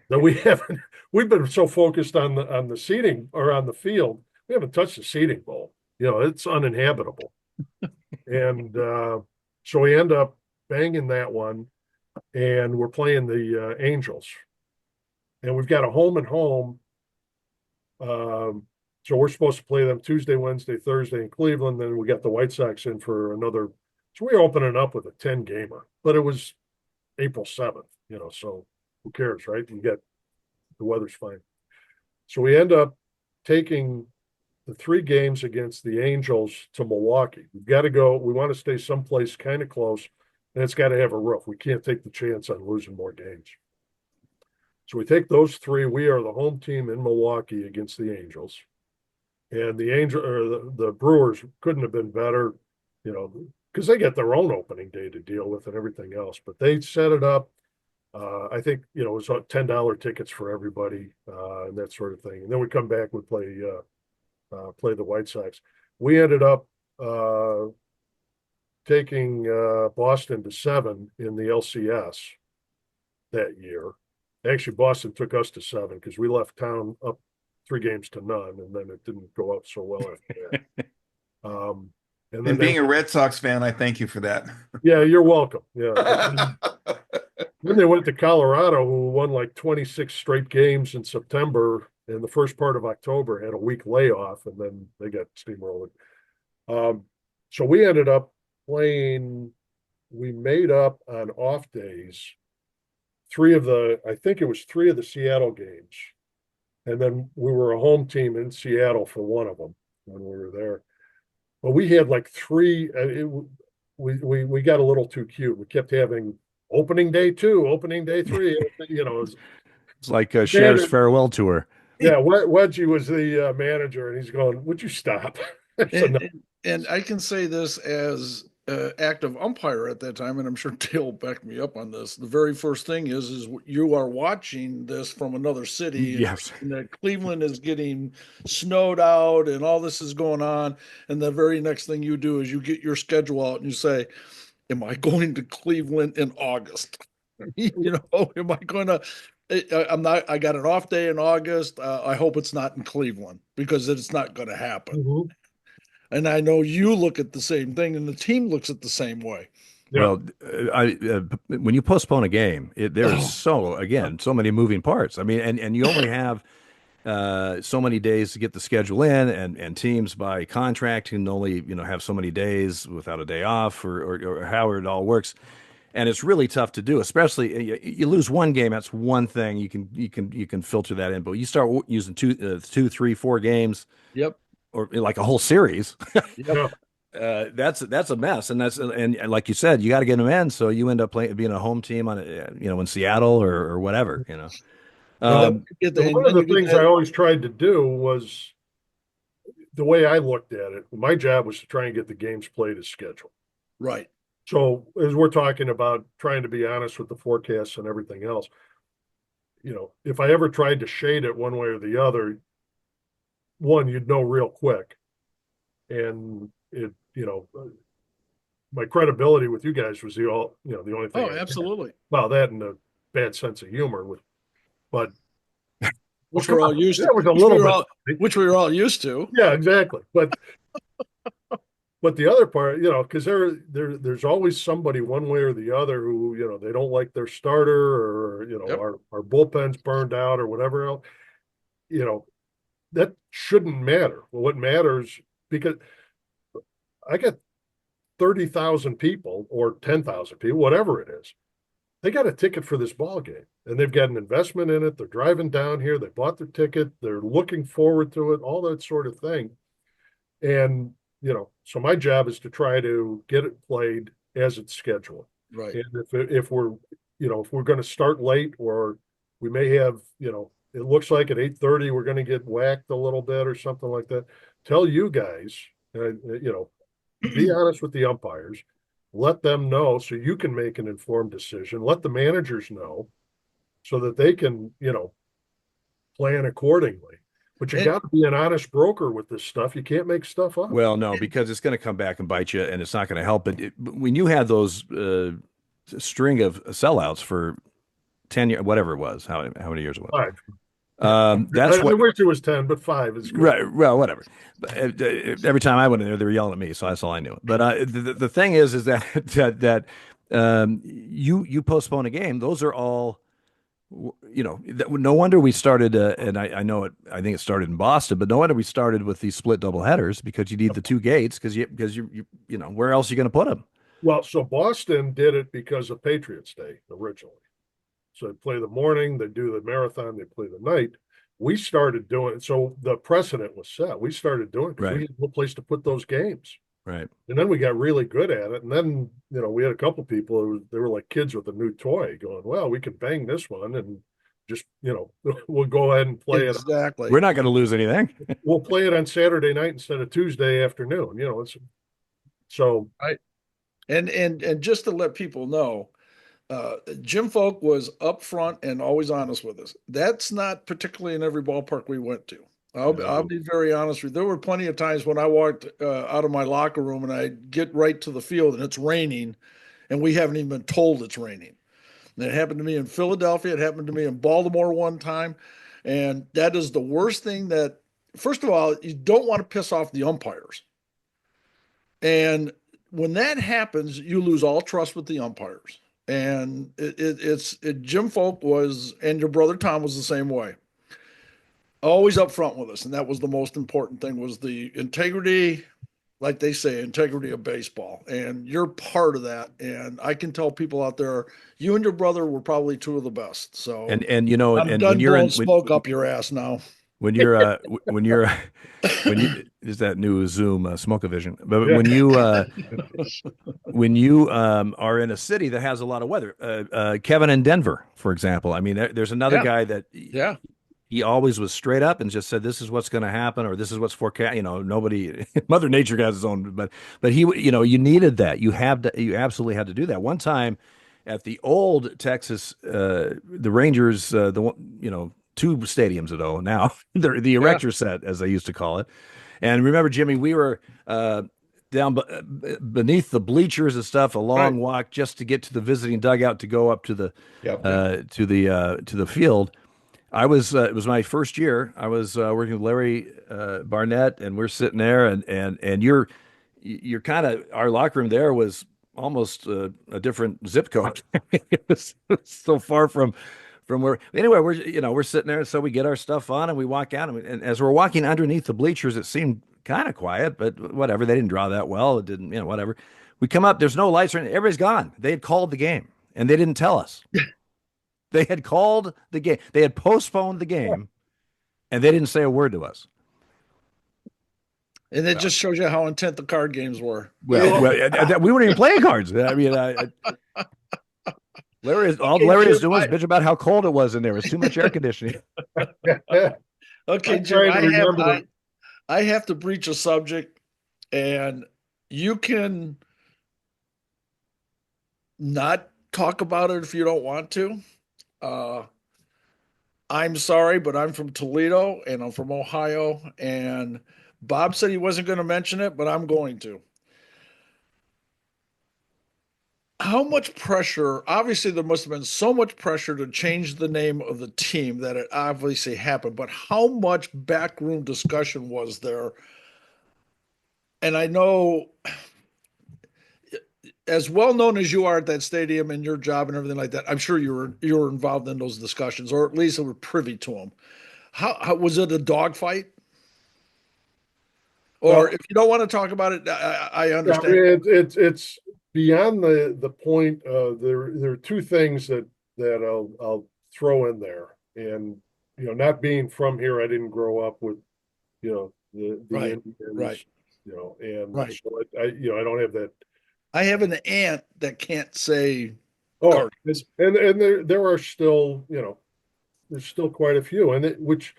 That we've been so focused on the seating or on the field, we haven't touched the seating bowl. It's uninhabitable. And so we end up banging that one, and we're playing the Angels. And we've got a home and home. So we're supposed to play them Tuesday, Wednesday, Thursday in Cleveland. Then we got the White Sox in for another. So we're opening up with a 10-gamer, but it was April 7th, so who cares, right? The weather's fine. So we end up taking the 3 games against the Angels to Milwaukee. We've got to go. We want to stay someplace kind of close, and it's got to have a roof. We can't take the chance on losing more games. So we take those 3. We are the home team in Milwaukee against the Angels. And the Brewers couldn't have been better, because they get their own opening day to deal with and everything else. But they set it up. I think, it was $10 tickets for everybody and that sort of thing. And then we come back, we play the White Sox. We ended up taking Boston to 7 in the LCS that year. Actually, Boston took us to 7 because we left town up 3 games to none, and then it didn't go up so well after that. And then And being a Red Sox fan, I thank you for that. yeah, you're welcome. Yeah. Then they went to Colorado, who won like 26 straight games in September, and the first part of October had a week layoff, and then they got steamrolled. So we ended up playing. We made up on off days I think it was three of the Seattle games, and then we were a home team in Seattle for one of them when we were there. But we had like three. We got a little too cute. We kept having opening day two, opening day three. It's like Cher's manager, farewell tour. yeah. Wedgie was the manager, and he's going, "Would you stop?" I said, "No." And I can say this as active umpire at that time, and I'm sure Dale backed me up on this. The very first thing is you are watching this from another city, Yes. and that Cleveland is getting snowed out, and all this is going on. And the very next thing you do is you get your schedule out and you say, "Am I going to Cleveland in August? Am I going to?" I'm not. I got an off day in August. I hope it's not in Cleveland because it's not going to happen. Mhm. And I know you look at the same thing, and the team looks at the same way. Yeah. Well, when you postpone a game, there's so many moving parts. I mean, and you only have so many days to get the schedule in, and teams by contract can only have so many days without a day off, or how it all works. And it's really tough to do, especially you lose one game. That's one thing you can filter that in, but you start using two, 3, 4 games, Yep. or like a whole series. Yeah. That's a mess, and like you said, you got to get them in, so you end up being a home team on in Seattle or whatever. Well, Um, one of the things I always tried to do was the way I looked at it. My job was to try and get the games played as scheduled. right. So as we're talking about trying to be honest with the forecasts and everything else, if I ever tried to shade it one way or the other, one, you'd know real quick. And my credibility with you guys was the only thing. Oh, absolutely. Well, that and a bad sense of humor but Which we're all used to. that was a little bit, Which we were all used to. yeah, exactly. But the other part, because there's always somebody one way or the other who, they don't like their starter, or Yep. our bullpen's burned out or whatever else. That shouldn't matter. Well, what matters, because I got 30,000 people or 10,000 people, whatever it is. They got a ticket for this ball game, and they've got an investment in it. They're driving down here. They bought their ticket. They're looking forward to it, all that sort of thing. And, so my job is to try to get it played as it's scheduled. Right. And if we're going to start late, or we may have, it looks like at 8:30 we're going to get whacked a little bit or something like that. Tell you guys, be honest with the umpires. Let them know so you can make an informed decision. Let the managers know so that they can, plan accordingly. But you got to be an honest broker with this stuff. You can't make stuff up. well, no, because it's going to come back and bite you, and it's not going to help. But when you had those string of sellouts for 10 years, whatever it was, how many years it was, 5. that's I what. wish it was 10, but 5 is good. Right. Well, whatever. But, every time I went in there, they were yelling at me, so that's all I knew. But the thing is that you postpone a game. Those are all, no wonder we started. And I know it. I think it started in Boston, but no wonder we started with these split double headers, because you need the two gates, because where else are you going to put them? Well, so Boston did it because of Patriots Day originally. So they play the morning, they do the marathon, they play the night. We started doing it. So the precedent was set. We started doing it because we Right. had no place to put those games. Right. And then we got really good at it. And then, we had a couple people they were like kids with a new toy going, well, we can bang this one and just, we'll go ahead and play it. Exactly. We're not going to lose anything. We'll play it on Saturday night instead of Tuesday afternoon. It's so. And just to let people know, Jim Folk was upfront and always honest with us. That's not particularly in every ballpark we went to. I'll be very honest with you. There were plenty of times when I walked out of my locker room and I get right to the field and it's raining, and we haven't even been told it's raining. And it happened to me in Philadelphia. It happened to me in Baltimore one time, and that is the worst thing. That, first of all, you don't want to piss off the umpires. And when that happens, you lose all trust with the umpires. And Jim Folk was, and your brother Tom was the same way. Always up front with us, and that was the most important thing, was the integrity, like they say, integrity of baseball. And you're part of that. And I can tell people out there, you and your brother were probably two of the best. So And you know, I'm and when done you're blowing in smoke up your ass now. when you're when you're when you is that new Zoom Smoke-O-Vision, but Yeah. when you are in a city that has a lot of weather, Kevin in Denver, for example. I mean, there's another Yeah. guy that Yeah. he always was straight up and just said, "This is what's going to happen," or "This is what's forecast." You know, nobody, Mother Nature has its own, but he, you know, you needed that. You absolutely had to do that. One time, at the old Texas, the Rangers, the one, you know, two stadiums ago now, the Yeah. erector set, as they used to call it. And remember, Jimmy, we were down beneath the bleachers and stuff, a long Right. walk just to get to the visiting dugout to go up to the Yep. to the field. I was it was my first year. I was working with Larry Barnett, and we're sitting there, and you're kind of, our locker room there was almost a different zip code. It was so far from where. Anyway, we're sitting there, so we get our stuff on and we walk out, and as we're walking underneath the bleachers, it seemed kind of quiet, but whatever. They didn't draw that well. It didn't, whatever. We come up, there's no lights or anything. Everybody's gone. They had called the game and they didn't tell us. They had called the game. They had postponed the game, and they didn't say a word to us. And it just shows you how intent the card games were. We weren't even playing cards. I mean, all Okay, Larry is Jim, doing is bitch about how cold it was in there. It was too much air conditioning. okay, I'm Jim, trying to remember. I have to breach a subject, and you can not talk about it if you don't want to. Uh, I'm sorry, but I'm from Toledo and I'm from Ohio, and Bob said he wasn't going to mention it, but I'm going to. How much pressure? Obviously, there must have been so much pressure to change the name of the team that it obviously happened, but how much backroom discussion was there? And I know, as well known as you are at that stadium and your job and everything like that, I'm sure you were involved in those discussions, or at least were privy to them. How was it a dogfight? Or Well, if you don't want to talk about it, I yeah, I understand. mean, it's beyond the point. There are two things that I'll throw in there, and not being from here, I didn't grow up with the Right, right, Indians, and right. so I don't have that. I have an aunt that can't say Oh, Guardians. and there are still there's still quite a few, and which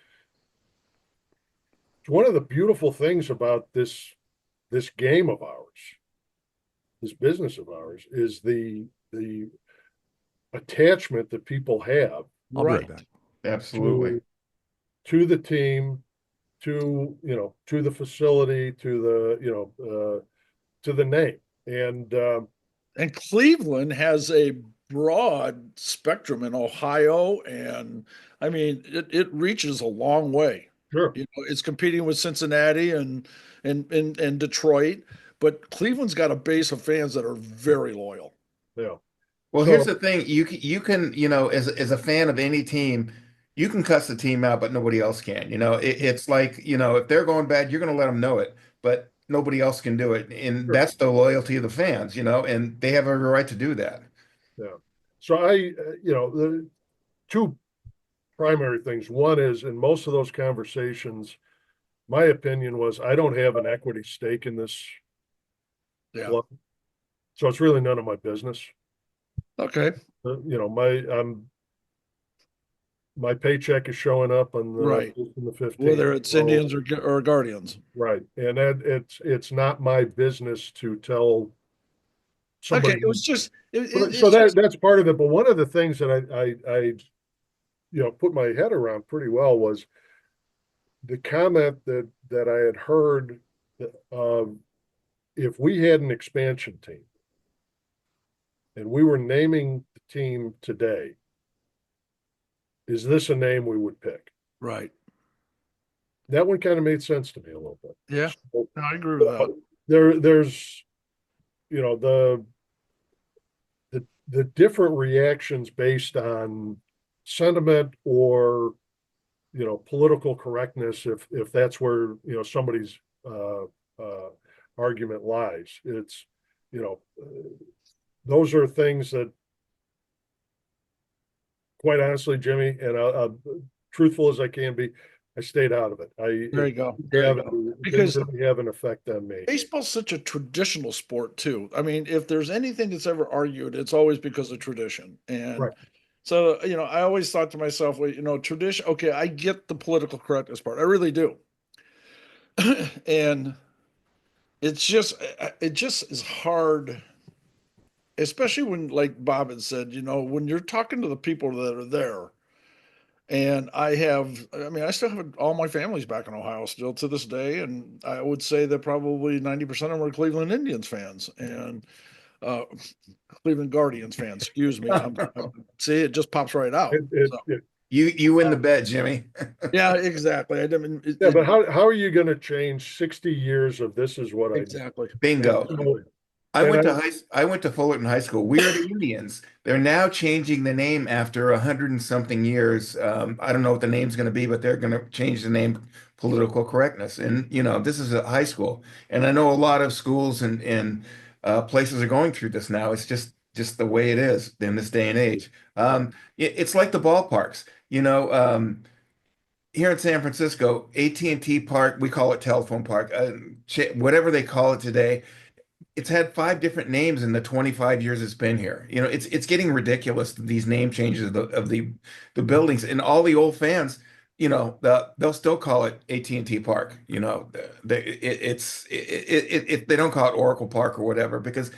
one of the beautiful things about this game of ours, this business of ours, is the attachment that people have I'll be right Right. back. Absolutely. to the team, to the facility, to the name, and And Cleveland has a broad spectrum in Ohio, and I mean it reaches a long way. sure, It's competing with Cincinnati and Detroit, but Cleveland's got a base of fans that are very loyal. yeah. Well, here's So the thing. You can, as a fan of any team, you can cuss the team out, but nobody else can. It's like, if they're going bad, you're going to let them know it, but nobody else can do it. And sure, that's the loyalty of the fans, and they have every right to do that. yeah. So the two primary things. One is in most of those conversations, my opinion was I don't have an equity stake in this Yeah. club, so it's really none of my business. Okay. My paycheck is showing up on Right. the 15th. Whether it's So, Indians or Guardians. right, and it's not my business to tell Okay. somebody. It was just So it's just that's part of it. But one of the things that I put my head around pretty well was the comment that I had heard of if we had an expansion team and we were naming the team today, is this a name we would pick? right. That one kind of made sense to me a little bit. Yeah. So, No, I agree with that. there's you know the different reactions based on sentiment or political correctness, if that's where somebody's uh, uh, argument lies. It's you know those are things that, quite honestly, Jimmy, and truthful as I can be, I stayed out of it. There It you go. There you go. didn't Because really have an effect on me. baseball's such a traditional sport too. I mean, if there's anything that's ever argued, it's always because of tradition. And Right. so, I always thought to myself, well, tradition, okay, I get the political correctness part. I really do. And it just is hard, especially when, like Bob had said, when you're talking to the people that are there. And I mean, I still have all my family's back in Ohio still to this day. And I would say that probably 90% of them are Cleveland Indians fans and uh, Cleveland Guardians fans. Excuse me. See, it just pops right out. So, You win uh, the bet, Jimmy. yeah, exactly. I didn't, Yeah, but how are you going to change 60 years of this is what I do? exactly. Bingo. So, I and went to I went to Fullerton High School. We are the Indians. They're now changing the name after 100 and something years. I don't know what the name's going to be, but they're going to change the name political correctness. And this is a high school, and I know a lot of schools and places are going through this now. It's just the way it is in this day and age. It's like the ballparks. Here in San Francisco, AT&T Park, we call it Telephone Park, whatever they call it today. It's had 5 different names in the 25 years it's been here. It's getting ridiculous, these name changes of the buildings, and all the old fans, they'll still call it AT&T Park. They don't call it Oracle Park or whatever because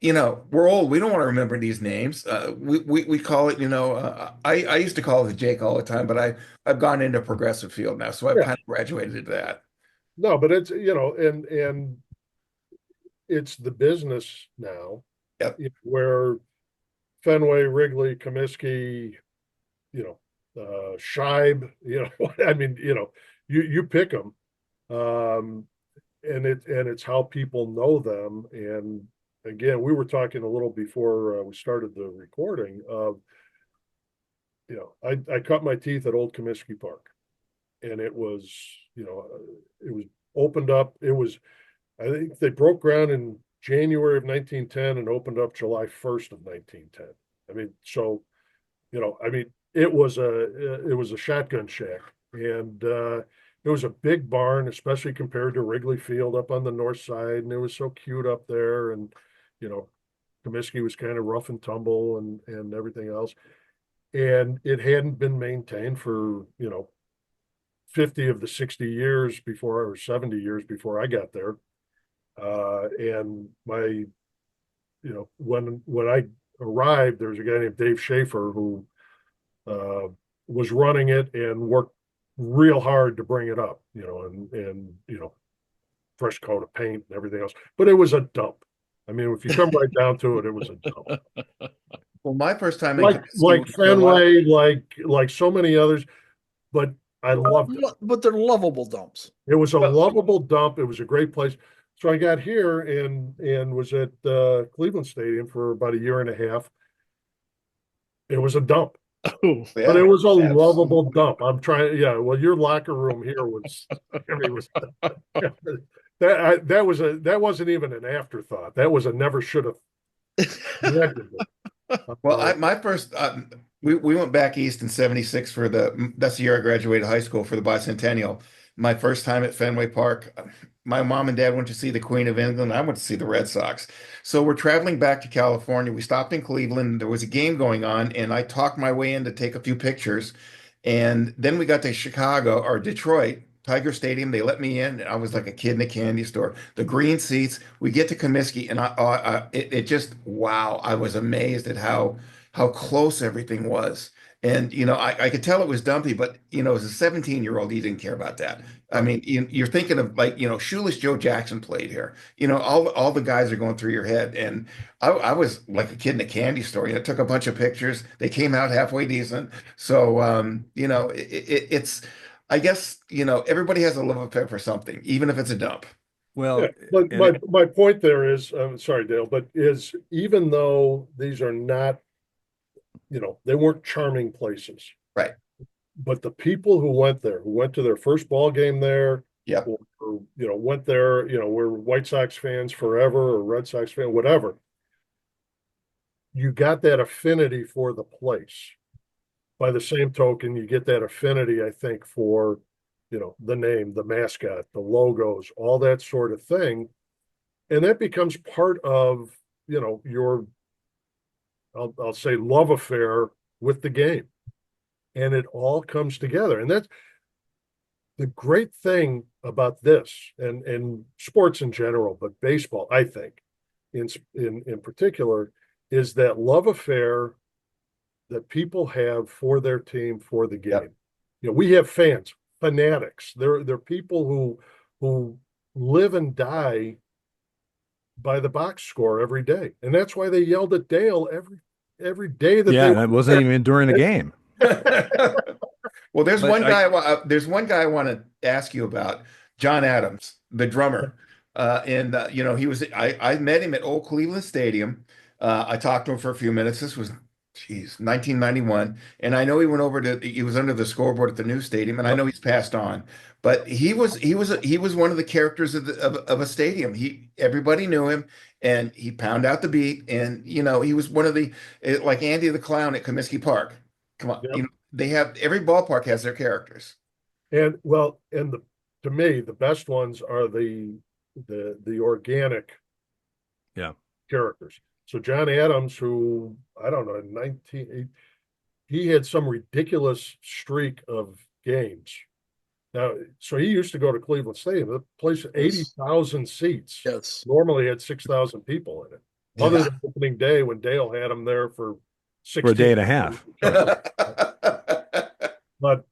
we're old. We don't want to remember these names. We call it. I used to call it the Jake all the time, but I've gone into progressive field now, so I've yeah, kind of graduated to that. no, but it's and it's the business now, Yep. where Fenway, Wrigley, Comiskey, Scheib, I mean, you pick them, and it's how people know them. And again, we were talking a little before we started the recording of, I cut my teeth at Old Comiskey Park, and it was opened up. I think they broke ground in January of 1910 and opened up July 1st of 1910. I mean, so, it was a shotgun shack, and it was a big barn, especially compared to Wrigley Field up on the north side, and it was so cute up there, and you know, Comiskey was kind of rough and tumble and everything else, and it hadn't been maintained for 50 of the 60 years before, or 70 years before I got there. And when I arrived, there was a guy named Dave Schaefer who uh, was running it and worked real hard to bring it up, and fresh coat of paint and everything else. But it was a dump. I mean, if you come right down to it, it was a dump. Well, my first time in Like Comiskey was July. Fenway, like so many others, but I loved it. But they're lovable dumps. It was a Well, lovable dump. It was a great place. So I got here and was at Cleveland Stadium for about a year and a half. It was a dump, Oh, but it yeah, was a lovable absolutely. dump. I'm trying, yeah. Well, your locker room here was, I mean, was that wasn't even an afterthought. That was a never should have connected with. Well, my first we went back east in '76 for that's the year I graduated high school for the bicentennial. My first time at Fenway Park. My mom and dad went to see the Queen of England. I went to see the Red Sox. So we're traveling back to California. We stopped in Cleveland. There was a game going on, and I talked my way in to take a few pictures. And then we got to Chicago or Detroit, Tiger Stadium. They let me in. I was like a kid in a candy store. The green seats. We get to Comiskey, and it just wow! I was amazed at how close everything was. And I could tell it was dumpy, but as a 17-year-old, you didn't care about that. I Right. mean, you're thinking of like, Shoeless Joe Jackson played here. All the guys are going through your head. And I was like a kid in a candy store. Took a bunch of pictures. They came out halfway decent. So, it's, I guess, everybody has a love affair for something, even if it's a dump. Well, Yeah, but and my point there is, I'm sorry, Dale, but is even though these are not, they weren't charming places, Right. but the people who went there, who went to their first ball game there, Yep. or went there, were White Sox fans forever or Red Sox fan, whatever. You got that affinity for the place. By the same token, you get that affinity, I think, for, the name, the mascot, the logos, all that sort of thing. And that becomes part of, your, I'll say, love affair with the game. And it all comes together. And that's the great thing about this and sports in general, but baseball, I think, in particular, is that love affair that people have for their team, for the game. Yep. We have fans, fanatics. They're people who live and die by the box score every day, and that's why they yelled at Dale every day that yeah, they and it wasn't even during the game. Well, there's But one guy. There's one guy I want to ask you about, John Adams, the drummer. And he was. I met him at Old Cleveland Stadium. I talked to him for a few minutes. This was, geez, 1991, and I know he went over to. He was under the scoreboard at the new stadium, and I know he's passed on. But he was one of the characters of a stadium. Everybody knew him, and he pound out the beat, and he was one of the like Andy the Clown at Comiskey Park. Come on, Yep. they have every ballpark has their characters. and well, and to me, the best ones are the organic Yeah. characters. So John Adams, who I don't know, 19, he had some ridiculous streak of games. Now, so he used to go to Cleveland Stadium. The place, 80,000 seats. Yes. Normally had 6,000 people in it. Other than opening day when Dale had him there for For a day 16. and a half. But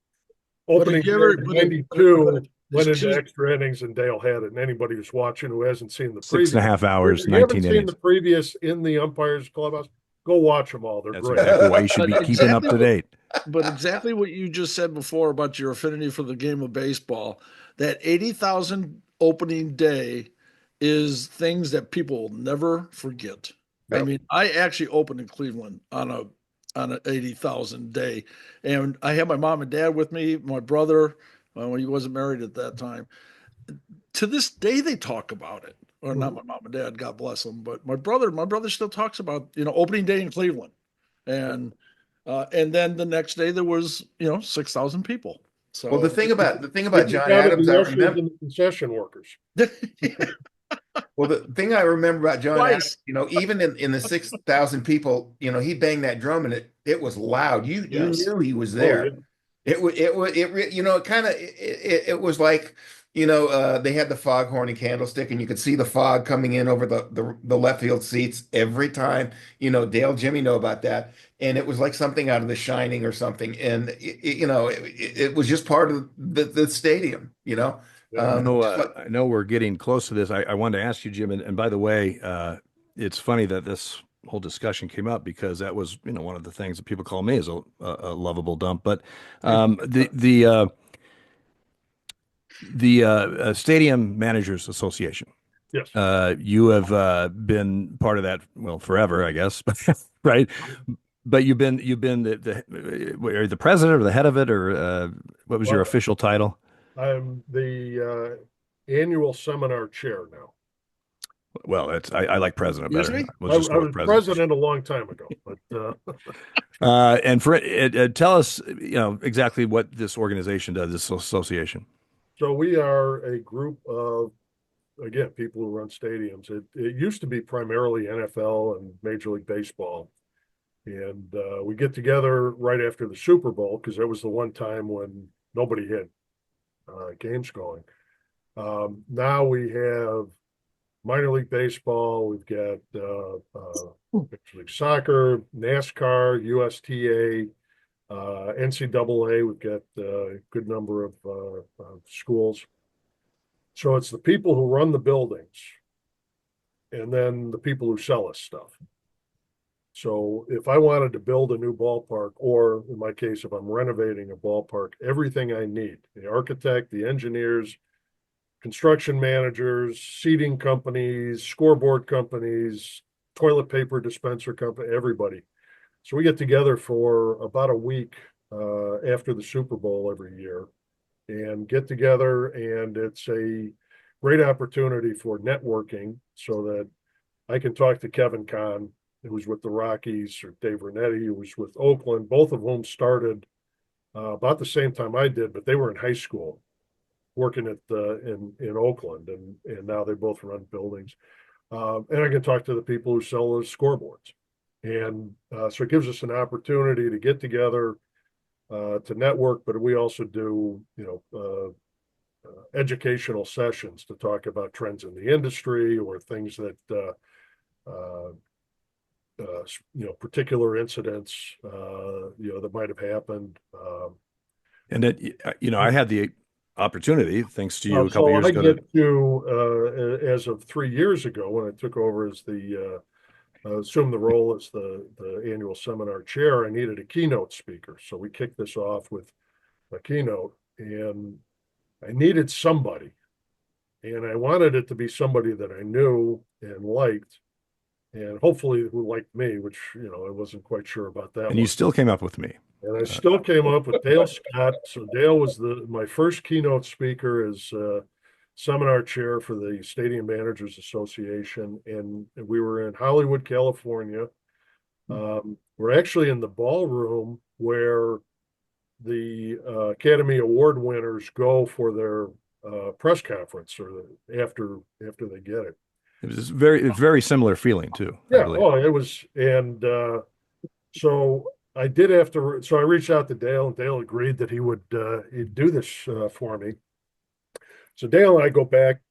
opening did you day ever- in but- 92 went into excuse- extra innings and Dale had it. And anybody who's watching who hasn't seen the Six and a previous, half hours, if you haven't 19 seen innings. the previous in the umpires clubhouse, go watch them all. They're That's great. exactly why you should be But keeping up to exactly- date. But exactly what you just said before about your affinity for the game of baseball, that 80,000 opening day is things that people will never forget. I Yep. mean, I actually opened in Cleveland on an 80,000 day, and I had my mom and dad with me, my brother, he wasn't married at that time. To this day, they talk about it. Or not my mom and dad, God bless them, but my brother still talks about opening day in Cleveland, and then the next day there was 6,000 people. So Well, the thing about They John counted Adams, the I ushers remember. and the concession workers. Well, the thing I remember about John Twice. Adams, even in the 6,000 people, he banged that drum and it was loud. You Yes. knew he was Oh, there. yeah. It kind of it was like they had the foghorn and candlestick, and you could see the fog coming in over the left field seats every time. Dale, Jimmy know about that, and it was like something out of The Shining or something, and it was just part of the stadium. Yeah. I know we're getting close to this. I wanted to ask you, Jim, and by the way, it's funny that this whole discussion came up because that was, one of the things that people call me is a lovable dump. But the Stadium Managers Association, Yes. you have been part of that, well, forever, I guess, right? But you've been are you the president or the head of it, or what was your Well, official title? I'm the annual seminar chair now. Well, I like president Excuse better. me? We'll I just go was with president. president a long time ago, but And tell us, exactly what this organization does, this association. so we are a group of, again, people who run stadiums. It used to be primarily NFL and Major League Baseball. And we get together right after the Super Bowl because that was the one time when nobody had games going. Now we have minor league baseball. We've got Major League Soccer, NASCAR, USTA, NCAA. We've got a good number of schools. So it's the people who run the buildings and then the people who sell us stuff. So if I wanted to build a new ballpark, or in my case, if I'm renovating a ballpark, everything I need, the architect, the engineers, construction managers, seating companies, scoreboard companies, toilet paper dispenser company, everybody. So we get together for about a week after the Super Bowl every year and get together, and it's a great opportunity for networking so that I can talk to Kevin Kahn, who was with the Rockies, or Dave Renetti, who was with Oakland, both of whom started about the same time I did, but they were in high school working at in Oakland, and now they both run buildings. And I can talk to the people who sell those scoreboards, and so it gives us an opportunity to get together to network. But we also do educational sessions to talk about trends in the industry or things that uh, particular incidents that might have happened. And that, I had the opportunity, thanks to you a couple So years I ago, to get to as of 3 years ago when I took over as the assumed the role as the annual seminar chair. I needed a keynote speaker, so we kicked this off with a keynote, and I needed somebody, and I wanted it to be somebody that I knew and liked, and hopefully who liked me, which I wasn't quite sure about that and you one. still came up with me. And I still came up with Dale Scott. So Dale was my first keynote speaker as seminar chair for the Stadium Managers Association, and we were in Hollywood, California. We're actually in the ballroom where the Academy Award winners go for their press conference or after they get it. It was very, very similar feeling too, I Yeah. believe. Oh, it was, and so I did have to. So I reached out to Dale, and Dale agreed that he'd do this for me. So Dale and I go back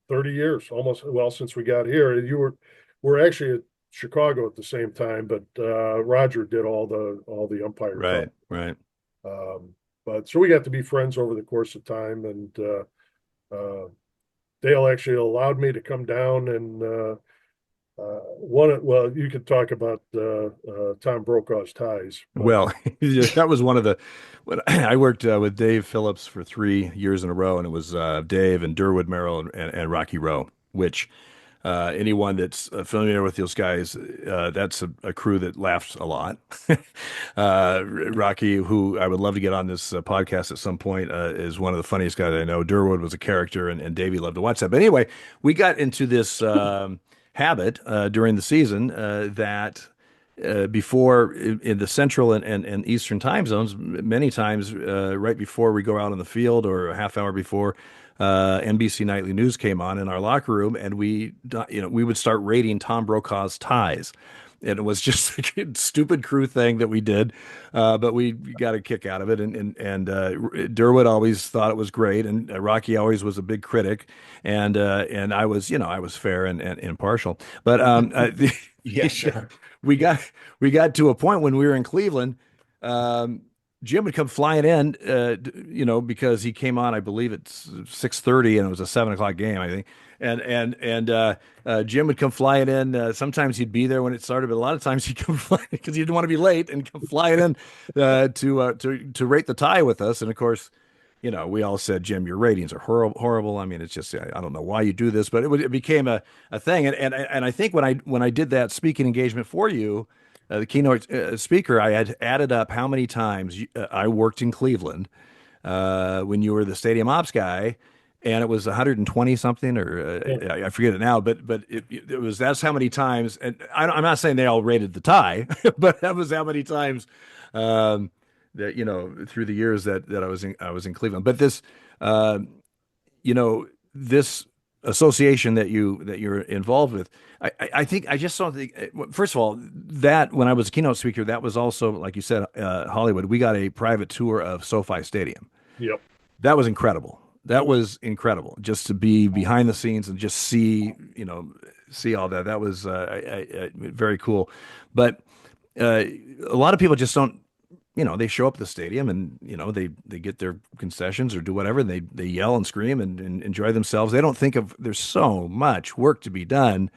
30 years, almost, well, since we got here. We're actually at Chicago at the same time, but Roger did all the umpire Right, talk. right. But so we got to be friends over the course of time, and Dale actually allowed me to come down and well, you could talk about Tom Brokaw's ties, but Well, that was one of the. When I worked with Dave Phillips for 3 years in a row, and it was Dave and Durwood Merrill and Rocky Rowe, which anyone that's familiar with those guys, that's a crew that laughs a lot. Rocky, who I would love to get on this podcast at some point, is one of the funniest guys I know. Durwood was a character, and Davey loved to watch that. But anyway, we got into this habit during the season that before in the central and eastern time zones, many times right before we go out on the field or a half hour before, NBC Nightly News came on in our locker room, and we would start rating Tom Brokaw's ties. And it was just a stupid crew thing that we did, but we got a kick out of it. And Durwood always thought it was great, and Rocky always was a big critic, and I was fair and impartial. But Yeah, sure. we got to a point when we were in Cleveland. Jim would come flying in, because he came on, I believe it's 6:30, and it was a 7 o'clock game, I think. And Jim would come flying in. Sometimes he'd be there when it started, but a lot of times he'd come flying because he didn't want to be late and come flying in to rate the tie with us. And of course, we all said, Jim, your ratings are horrible. I mean, it's just, I don't know why you do this, but it became a thing. And I think when I did that speaking engagement for you, the keynote speaker, I had added up how many times I worked in Cleveland when you were the stadium ops guy, and it was 120 something, or I forget it now, but that's how many times. And I'm not saying they all rated the tie, but that was how many times that through the years that I was in Cleveland. But this this association that you're involved with, I think I just don't think. First of all, that when I was a keynote speaker, that was also, like you said, Hollywood. We got a private tour of SoFi Stadium. yep. That was incredible. That was incredible, just to be behind the scenes and just see all that. That was very cool. But a lot of people just don't. They show up at the stadium and they get their concessions or do whatever, and they yell and scream and enjoy themselves. They don't think of there's so much work to be done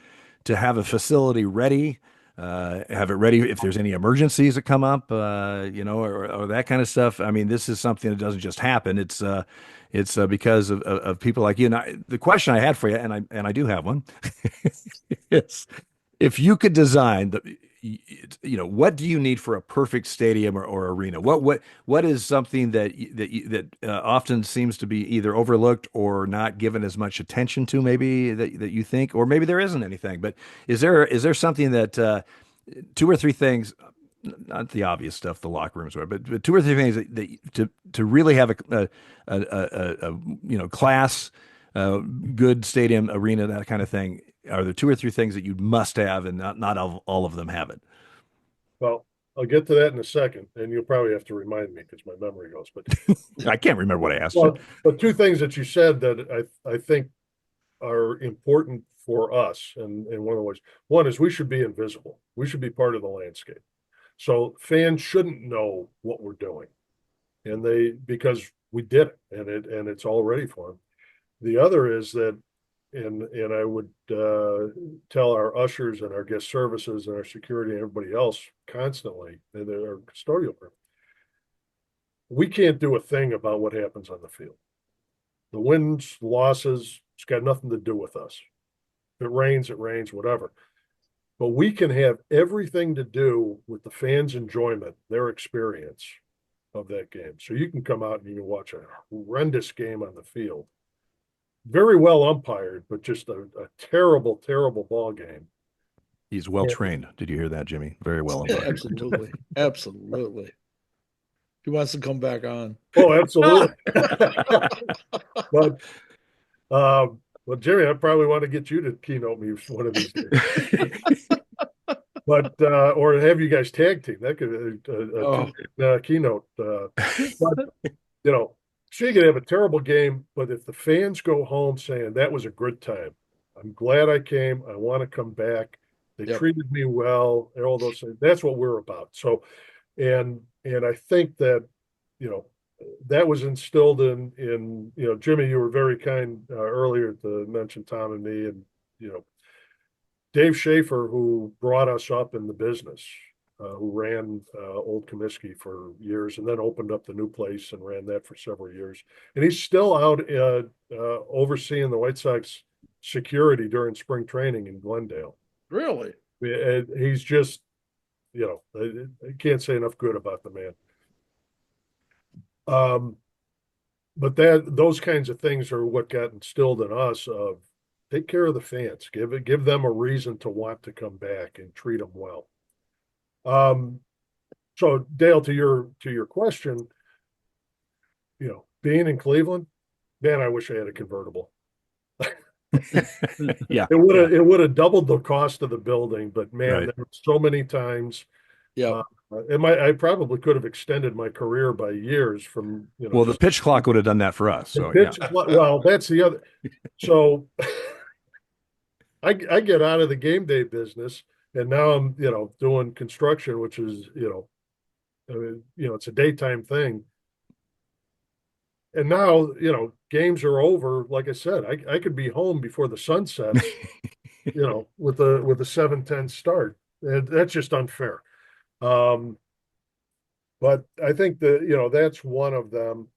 to have a facility ready have it ready if there's any emergencies that come up, or that kind of stuff. I mean, this is something that doesn't just happen. It's because of people like you. And the question I had for you, and I do have one, is if you could design what do you need for a perfect stadium or arena? What is something that often seems to be either overlooked or not given as much attention to, maybe that you think, or maybe there isn't anything. But is there something that two or three things, not the obvious stuff, the locker rooms, but two or three things to really have a class, good stadium, arena, that kind of thing. Are there two or three things that you must have, and not all of them have it? Well, I'll get to that in a second, and you'll probably have to remind me because my memory goes. But I can't remember what I asked you. well, but two things that you said that I think are important for us, and one of the ways, one is we should be invisible. We should be part of the landscape. So fans shouldn't know what we're doing, and because we did it, and it's all ready for them. The other is that, and I would tell our ushers and our guest services and our security and everybody else constantly, and our custodial, we can't do a thing about what happens on the field. The wins, losses, it's got nothing to do with us. If it rains, whatever. But we can have everything to do with the fans' enjoyment, their experience of that game. So you can come out and you can watch a horrendous game on the field. Very well umpired, but just a terrible, terrible ball game. He's well trained. Did you hear that, Jimmy? Very well umpired. Absolutely. Absolutely. He wants to come back on. Oh, absolutely. But well, Jimmy, I probably want to get you to keynote me one of these days. But or have you guys tag team? That could keynote. But so you could have a terrible game, but if the fans go home saying that was a good time, I'm glad I came. I want to come back. They treated me well. All those things. That's what we're about. So, and I think that that was instilled in Jimmy. You were very kind earlier to mention Tom and me, and Dave Schaefer, who brought us up in the business, who ran Old Comiskey for years and then opened up the new place and ran that for several years. And he's still out overseeing the White Sox security during spring training in Glendale. Really? He's just, I can't say enough good about the man. But those kinds of things are what got instilled in us of take care of the fans, give them a reason to want to come back and treat them well. So Dale, to your question, being in Cleveland, man, I wish I had a convertible. Yeah, it would have doubled the cost of the building, but man, right. there were so many times. Yeah. I probably could have extended my career by years from, Well, the pitch clock would have done that for us. So yeah. Well, that's the other. So I get out of the game day business, and now I'm, doing construction, which is, it's a daytime thing. And now, games are over. Like I said, I could be home before the sun sets, with a 7:10 start. And that's just unfair. But I think that, that's one of them.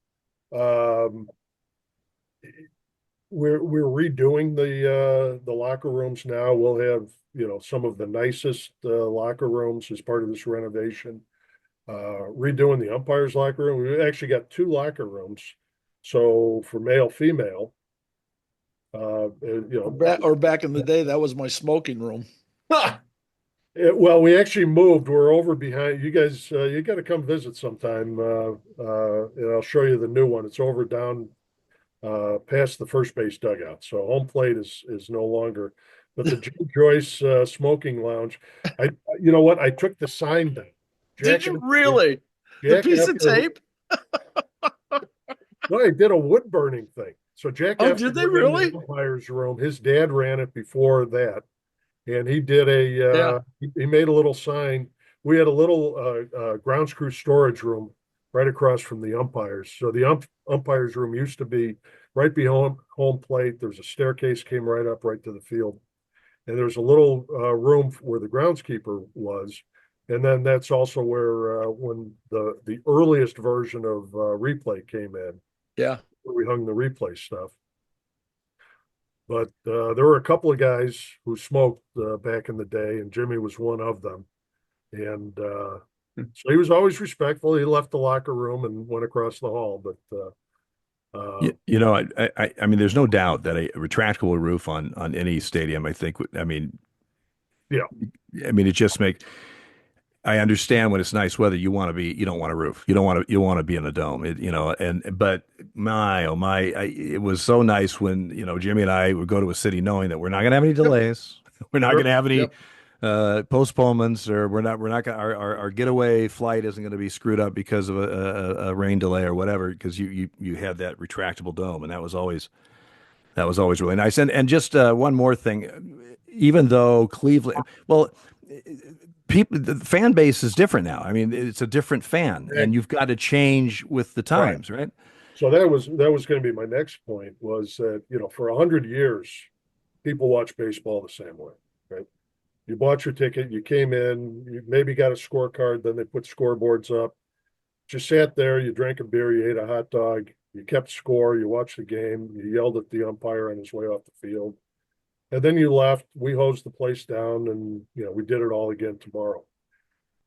We're redoing the locker rooms now. We'll have, some of the nicest locker rooms as part of this renovation. Redoing the umpires locker room. We actually got two locker rooms. So for male, female, or back in the day, that was my smoking room. Well, we actually moved. We're over behind you guys. You got to come visit sometime, and I'll show you the new one. It's over down past the first base dugout. So home plate is no longer. But the Jim Joyce smoking lounge. You know what? I took the sign down. Did you really? The piece of tape? No, I did a wood burning thing. So Jack. Oh, did they really? The umpire's room. His dad ran it before that. And he did he made a little sign. We had a little grounds crew storage room right across from the umpires. So the umpires room used to be right behind home plate. There's a staircase came right up right to the field. and there's a little room where the groundskeeper was. And then that's also where when the earliest version of replay came in, Yeah. where we hung the replay stuff. But there were a couple of guys who smoked back in the day, and Jimmy was one of them. And so he was always respectful. He left the locker room and went across the hall. But You know, I mean, there's no doubt that a retractable roof on any stadium, I think, yeah, it just make. I understand when it's nice weather, you don't want a roof, you want to be in a dome, but my, oh my, it was so nice when, Jimmy and I would go to a city knowing that we're not going to have any yep, delays. We're not sure, going to have any Yep. postponements, or we're not going our getaway flight isn't going to be screwed up because of a rain delay or whatever, because you had that retractable dome, and that was always really nice. And just one more thing, even though Cleveland, well, the fan base is different now. I mean, it's a different fan, and you've got to change with the right. times, right? So that was going to be my next point, was that, for 100 years, people watch baseball the same way, right? You bought your ticket, you came in, you maybe got a scorecard, then they put scoreboards up. Just sat there, you drank a beer, you ate a hot dog, you kept score, you watched the game, you yelled at the umpire on his way off the field. And then you left, we hosed the place down, and we did it all again tomorrow.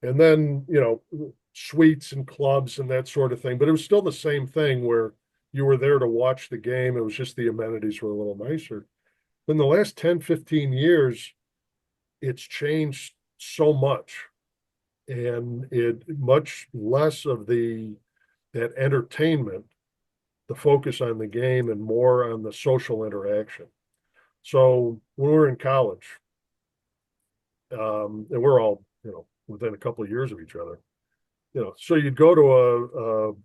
And then, suites and clubs and that sort of thing. But it was still the same thing where you were there to watch the game. It was just the amenities were a little nicer. In the last 10, 15 years, it's changed so much, and it much less of that entertainment, the focus on the game, and more on the social interaction. So when we were in college, and we're all, within a couple of years of each other, so you'd go to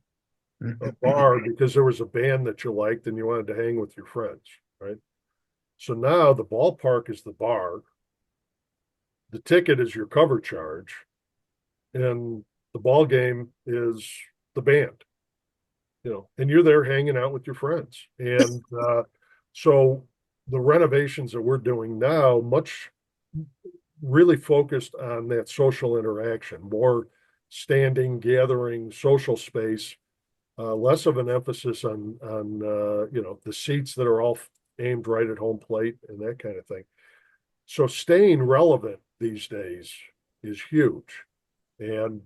a bar because there was a band that you liked and you wanted to hang with your friends, right? So now the ballpark is the bar, the ticket is your cover charge, and the ball game is the band, and you're there hanging out with your friends. And so the renovations that we're doing now, much really focused on that social interaction, more standing, gathering, social space, less of an emphasis on the seats that are all aimed right at home plate and that kind of thing. So staying relevant these days is huge, and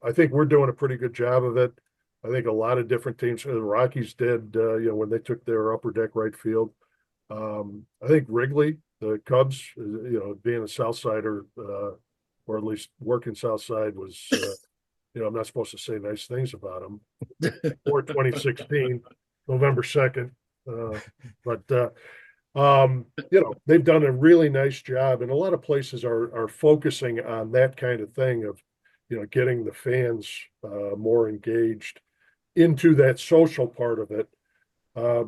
I think we're doing a pretty good job of it. I think a lot of different teams, the Rockies did, when they took their upper deck right field. I think Wrigley, the Cubs, being a South Sider, or at least working South Side, was, I'm not supposed to say nice things about them. Or 2016, November 2nd. But they've done a really nice job, and a lot of places are focusing on that kind of thing of, getting the fans more engaged into that social part of it,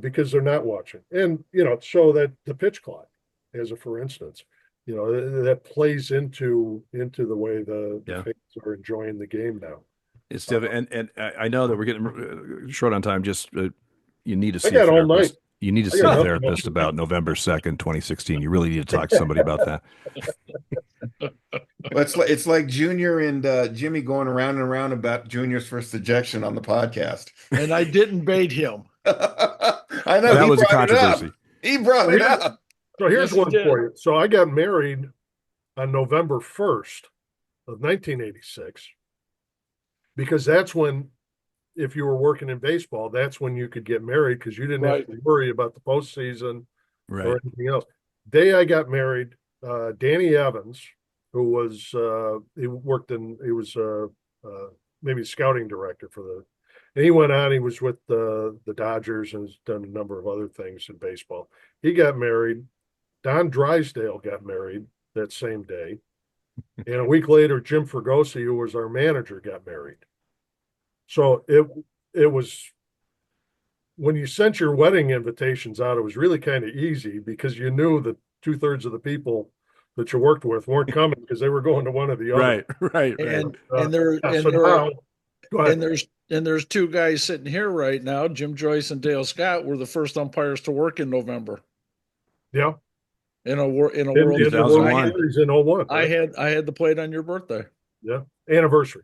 because they're not watching. And, so that the pitch clock, as a for instance, that plays into the way the fans are enjoying the game now. It's different, and I know that we're getting short on time. Just you need to I see a got all therapist. night. You need to I see got a nothing therapist else. about November 2nd, 2016. You really need to talk to somebody about that. Well, it's like Junior and Jimmy going around and around about Junior's first ejection on the podcast. And I didn't bait him. I know That he was a brought it up. controversy. He brought it up. So here's Yes, he one did. for you. So I got married on November 1st of 1986, because that's when, if you were working in baseball, that's when you could get married, because you didn't have to worry about the postseason Right. or anything else. Day I got married, Danny Evans, who was he was maybe scouting director and he went on. He was with the Dodgers and has done a number of other things in baseball. He got married. Don Drysdale got married that same day, and a week later, Jim Fregosi, who was our manager, got married. So it was, when you sent your wedding invitations out, it was really kind of easy, because you knew that 2/3 of the people that you worked with weren't coming because they were going to one or the other. Right. And Go ahead. and there's two guys sitting here right now. Jim Joyce and Dale Scott were the first umpires to work in November. Yeah. in a In World the World 2001. Series in '01, I right? had to play it on your birthday. Yeah. Anniversary.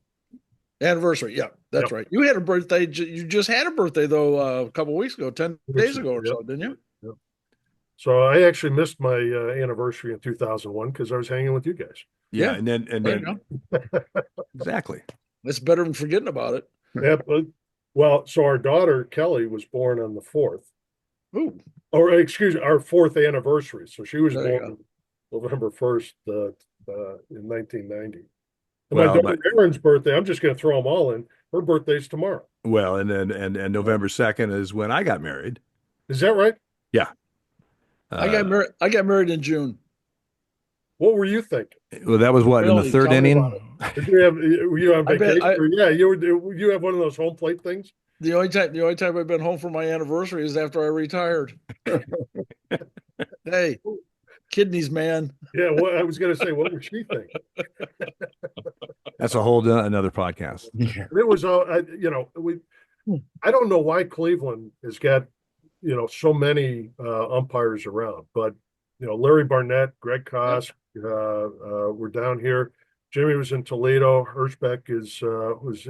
Anniversary. Yeah, that's Yep. right. You had a birthday. You just had a birthday though a couple weeks ago, 10 Weeks days ago, ago or yep. so, didn't you? Yep. So I actually missed my anniversary in 2001 because I was hanging with you guys. Yeah, Yeah. and There you then go. exactly. It's better than forgetting about it. Yeah, well, so our daughter Kelly was born on the 4th, Ooh, or excuse me, our 4th anniversary. So she was there you born go. November 1st in 1990. And my Well, daughter but Erin's birthday, I'm just going to throw them all in. Her birthday's tomorrow. well, and then and November 2nd is when I got married. Is that right? Yeah. I got Uh, married. I got married in June. What were you thinking? well, that was what in the Really, third tell me about inning. it. Were you on I bet. vacation? Or, yeah, you have one of those home plate things. The only time I've been home for my anniversary is after I retired. Hey, kidneys, man. Yeah, well, I was going to say, what was she thinking? That's a whole another podcast. Yeah. It was all, I don't know why Cleveland has got, so many umpires around, but, Larry Barnett, Greg Yep. Koss, were down here. Jimmy was in Toledo. Hirschbeck Yep. was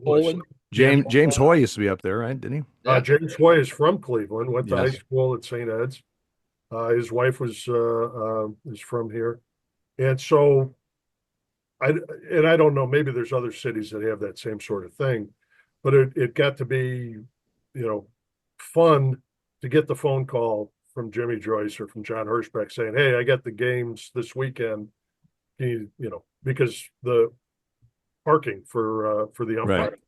Poland. James Hoy used to be up there, right? Didn't he? Yeah. James Hoy is from Cleveland, went to high Yes. school at St. Ed's. His wife is from here. And so I don't know, maybe there's other cities that have that same sort of thing, but it got to be, fun to get the phone call from Jimmy Joyce or from John Hirschbeck saying, "Hey, I got the games this weekend. Can because the parking for the Right. umpire,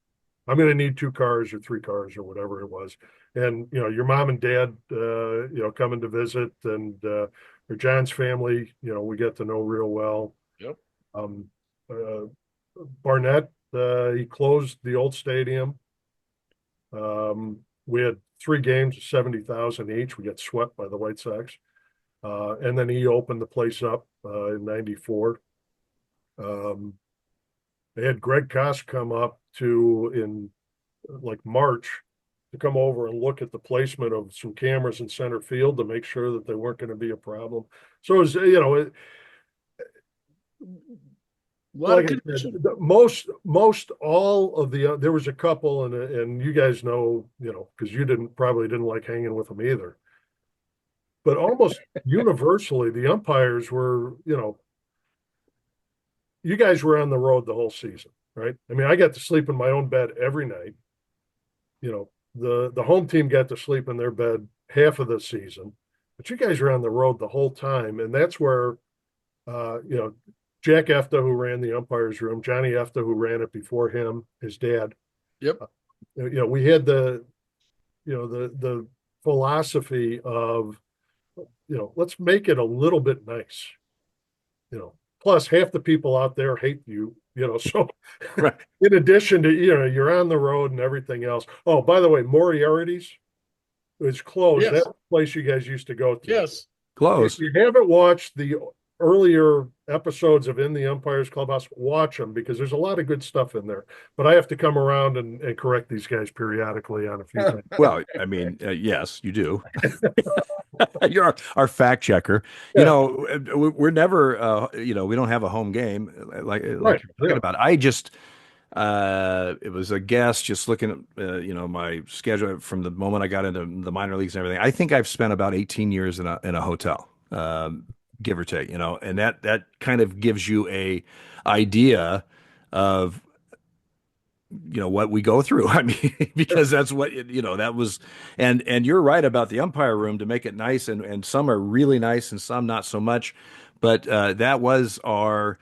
I'm going to need 2 cars or 3 cars or whatever it was." And, your mom and dad, coming to visit and, or John's family, we get to know real well. Yep. Um, uh, Barnett, he closed the old stadium. We had 3 games of 70,000 each. We got swept by the White Sox. And then he opened the place up in '94. Um, they had Greg Koss come up in like March to come over and look at the placement of some cameras in center field to make sure that they weren't going to be a problem. So it was, A lot like of I said, connection. most all of the there was a couple, and you guys know, because you probably didn't like hanging with them either. But almost universally, the umpires were, you guys were on the road the whole season, right? I mean, I got to sleep in my own bed every night. The home team got to sleep in their bed half of the season, but you guys were on the road the whole time, and that's where, Jack Efta, who ran the umpires room, Johnny Efta, who ran it before him, his dad. Yep. We had the philosophy of, let's make it a little bit nice. Plus half the people out there hate you, so Right. in addition to, you're on the road and everything else. Oh, by the way, Moriarty's is closed. Yes. That's the place you guys used to go to. Yes. Close. If you haven't watched the earlier episodes of In the Umpires Clubhouse, watch them because there's a lot of good stuff in there. But I have to come around and correct these guys periodically on a few things. Well, I mean, yes, you do. You're our fact checker. Yeah. We're never, we don't have a home game like Right. you're talking Yeah. about. I just, it was a guess just looking at, my schedule from the moment I got into the minor leagues and everything. I think I've spent about 18 years in a hotel, give or take, and that kind of gives you a idea of what we go through. I mean, because that's what that was, and you're right about the umpire room to make it nice, and some are really nice and some not so much, but that was our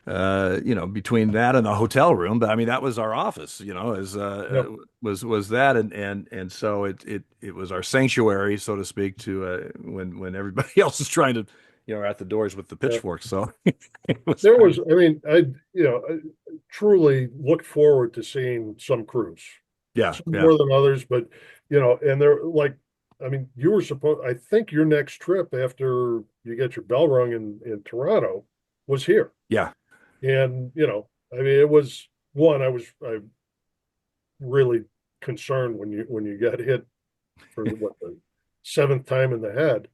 between that and the hotel room, but I mean that was our office, as Yep. was that, and so it was our sanctuary, so to speak, to when everybody else is trying to are at the doors with the pitchforks. So it was There was, I mean, I truly look forward to seeing some crews, yeah, some yeah, more than others, but and they're like, I mean, I think your next trip after you get your bell rung in Toronto was here. yeah. And, I mean, it was I really concerned when you got hit for what, the 7th time in the head.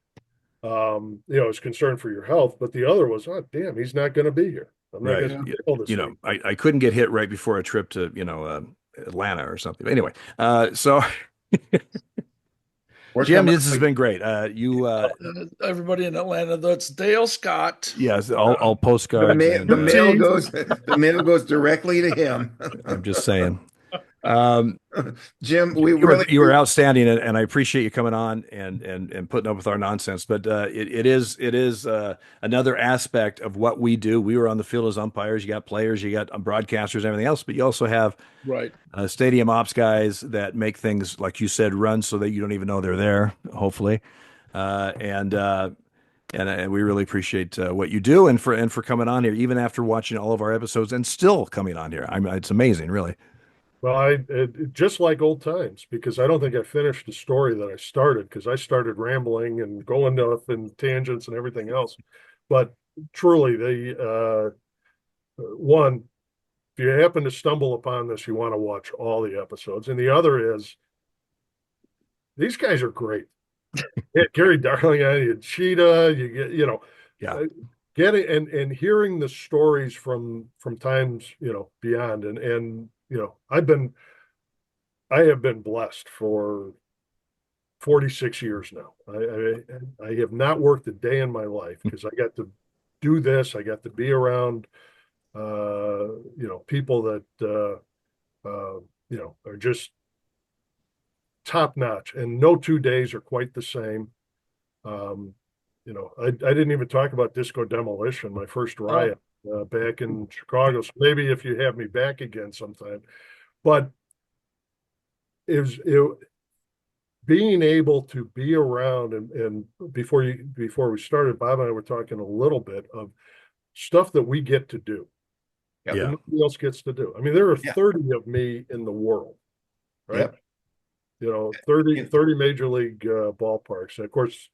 is concerned for your health, but the other was, oh, damn, he's not going to be here. I'm not Right. going to Yeah. be able this You week. know, I couldn't get hit right before a trip to, Atlanta or something. Anyway, so We're Jim, coming this has up. been great. Everybody in Atlanta, that's Dale Scott. Yes, all The postcards mail, and the mail UT. goes, the mail goes directly to him. I'm just saying. Um, Jim, we you were really you were do. outstanding, and I appreciate you coming on and putting up with our nonsense. But it is another aspect of what we do. We were on the field as umpires. You got players, you got broadcasters, and everything else. But you also have Right. stadium ops guys that make things, like you said, run so that you don't even know they're there. Hopefully, uh, and uh, and we really appreciate what you do and for coming on here, even after watching all of our episodes and still coming on here. I mean, it's amazing, really. Well, just like old times, because I don't think I finished the story that I started, because I started rambling and going off in tangents and everything else. But truly, one, if you happen to stumble upon this, you want to watch all the episodes. And the other is, these guys are great. Yeah, Gary Darling, you Cheetah, you get, Yeah. uh, getting and hearing the stories from times, beyond. And I have been blessed for 46 years now. I have not worked a day in my life because I got to do this. I got to be around, people that, are just top notch, and no 2 days are quite the same. Um, I didn't even talk about Disco Demolition, my first Oh, riot back in Chicago. So maybe if you have me back again sometime, but it being able to be around and before we started, Bob and I were talking a little bit of stuff that we get to do Yep. that Yeah. nobody else gets to do. I mean, there are Yeah. 30 of me in the world, right? Yep. 30 major league ballparks. And of course,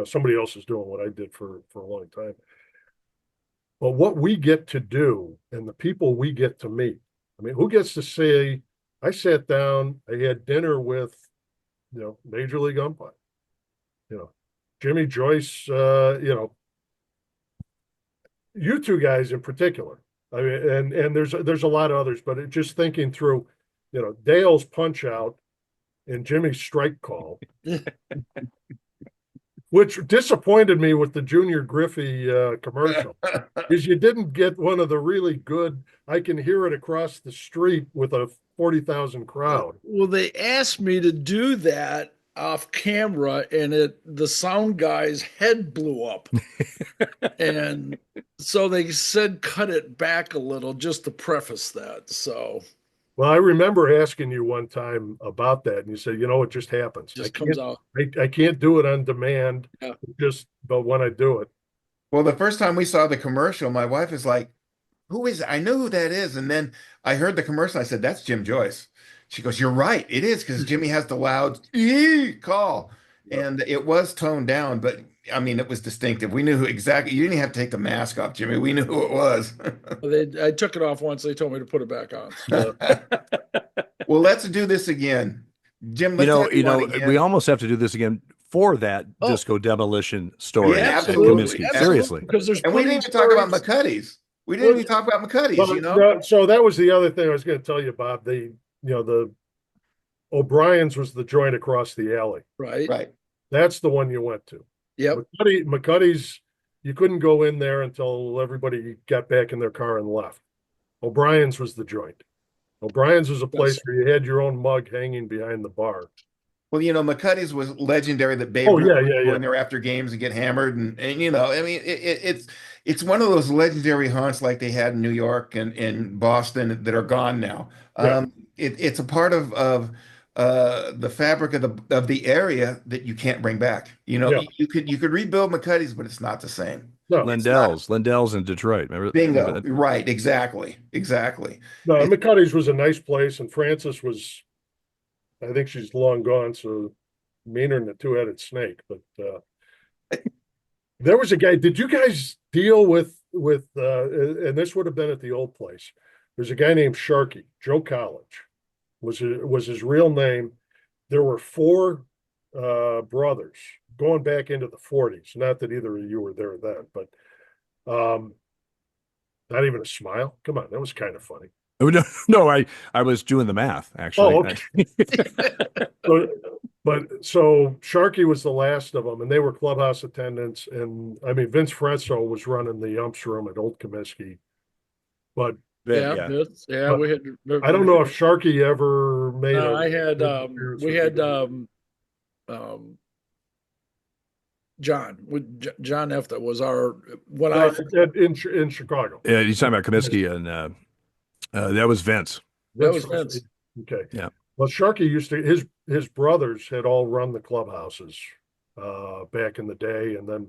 somebody else is doing what I did for a long time. But what we get to do and the people we get to meet, I mean, who gets to say, I sat down, I had dinner with, major league umpire, you know, Jimmy Joyce, you two guys in particular. I mean, and there's a lot of others, but just thinking through, Dale's punch out and Jimmy's strike call, which disappointed me with the Junior Griffey commercial, is you didn't get one of the really good. I can hear it across the street with a 40,000 crowd. well, they asked me to do that off camera, and the sound guy's head blew up. And so they said cut it back a little just to preface that. So Well, I remember asking you one time about that, and you said, it just happens. just comes out. I can't do it on demand, Yeah. but when I do it, Well, the first time we saw the commercial, my wife is like, "Who is it? I know who that is." And then I heard the commercial. I said, "That's Jim Joyce." She goes, "You're right. It is because Jimmy has the loud ee call." And it was toned down, but I mean, it was distinctive. We knew who exactly. You didn't even have to take the mask off, Jimmy. We knew who it was. I took it off once. They told me to put it back on. Well, let's do this again. Jim, You let's know, have you on we again. almost have to do this again for that Oh, disco demolition story Yeah, at absolutely. Comiskey. Absolutely. Seriously. because there's And we plenty didn't of even talk about stories. McCuddy's. We didn't even talk about McCuddy's, well, you know? so that was the other thing I was going to tell you, Bob. The O'Brien's was the joint across the alley. Right. Right. That's the one you went to. Yep. McCuddy's, you couldn't go in there until everybody got back in their car and left. O'Brien's was the joint. O'Brien's was a place Yes. where you had your own mug hanging behind the bar. Well, McCuddy's was legendary that Babe Oh, Ruth yeah, would yeah, go yeah. in there after games and get hammered. And I mean, it's one of those legendary haunts like they had in New York and Boston that are gone now. Yeah. It's a part of the fabric of the area that you can't bring back. Yeah. You could rebuild McCuddy's, but it's not the same. No, It's not. Lindell's in Detroit. Remember Bingo. that? Right. Exactly. Exactly. no, It, McCuddy's was a nice place, and Frances was, I think she's long gone, so meaner than a two-headed snake. But there was a guy. Did you guys deal with and this would have been at the old place. There's a guy named Sharkey, Joe College was his real name. There were four brothers going back into the 40s. Not that either of you were there then, but not even a smile. Come on, that was kind of funny. Oh, no, no, I was doing the math actually. Oh, okay. So Sharkey was the last of them, and they were clubhouse attendants. And I mean, Vince Fresco was running the umps room at Old Comiskey. But Yeah. But we had. I don't know if Sharkey ever made a. I had we had John with John F. That was our when I in Chicago. Yeah, he's talking about Comiskey, and that was Vince. that was Vince. Okay. Yeah. Well, Sharkey used to his brothers had all run the clubhouses back in the day, and then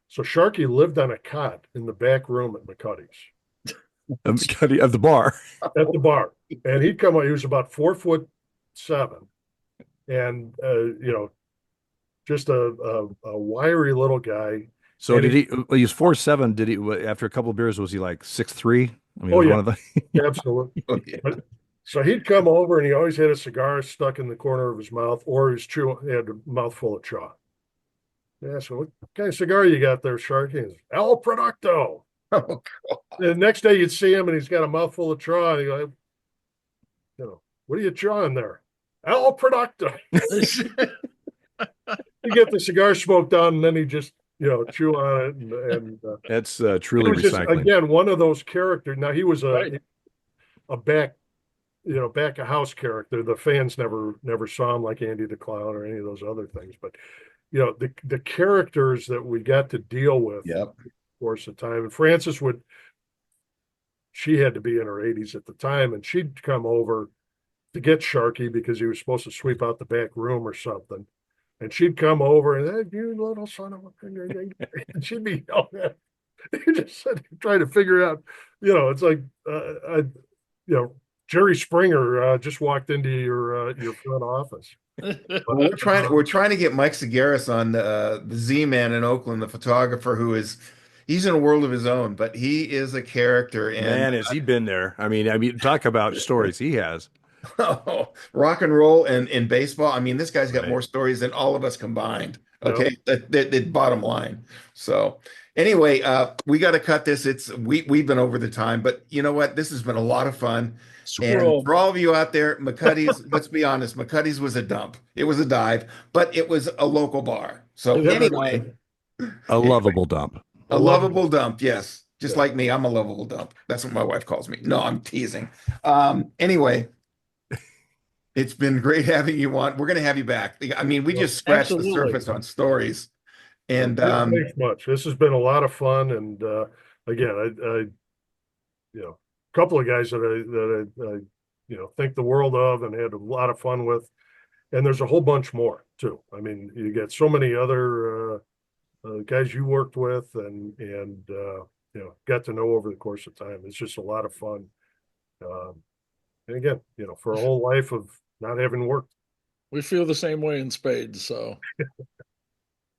so Sharkey lived on a cot in the back room at McCuddy's Of the bar. at the bar, and he'd come out. He was about 4'7", and just a wiry little guy. So And did he? Well, he was 4'7". Did he? After a couple of beers, was he like 6'3"? I mean, Oh, was yeah. one of the. Absolutely. Oh, yeah. But, so he'd come over and he always had a cigar stuck in the corner of his mouth, or he had a mouthful of chaw. Yeah, so what kind of cigar you got there, Sharky? He goes, El Producto. Oh, The next day you'd see him and he's got a mouthful of chaw. And you go, what are you chawing there? El Producto. You get the cigar smoke down and then he just, chew on it. And That's it truly was just, recycling. again, one of those characters. Now he was Right. a back of house character. The fans never saw him like Andy the Clown or any of those other things. But the characters that we got to deal with Yep. the course of time. And Frances she had to be in her 80s at the time, and she'd come over to get Sharky because he was supposed to sweep out the back room or something. And she'd come over and, hey, you little son of a, and she'd be yelling at him. You just trying to figure out, it's like, Jerry Springer just walked into your front office. Well, we're trying to get Mike Segaris on the Z-Man in Oakland, the photographer he's in a world of his own, but he is a character. And Man, has he been there? I mean, talk about stories he has. rock and roll and in baseball. I mean, this guy's got Right. more stories than all of us combined. Yep. Okay, the bottom line. So anyway, we got to cut this. We've been over the time, but you know what? This has been a lot of fun. Squirrel. And for all of you out there, McCuddy's, let's be honest, McCuddy's was a dump. It was a dive, but it was a local bar. So anyway, A lovable dump. a lovable dump. Yes. Just like me, I'm a lovable dump. That's what my wife calls me. No, I'm teasing. Anyway, it's been great having you on. We're going to have you back. I mean, we just scratched the Absolutely. surface on stories. And Thanks much. This has been a lot of fun. And again, I a couple of guys that I think the world of and had a lot of fun with. And there's a whole bunch more too. I mean, you get so many other guys you worked with and got to know over the course of time. It's just a lot of fun. And again, for a whole life of not having worked. We feel the same way in spades. So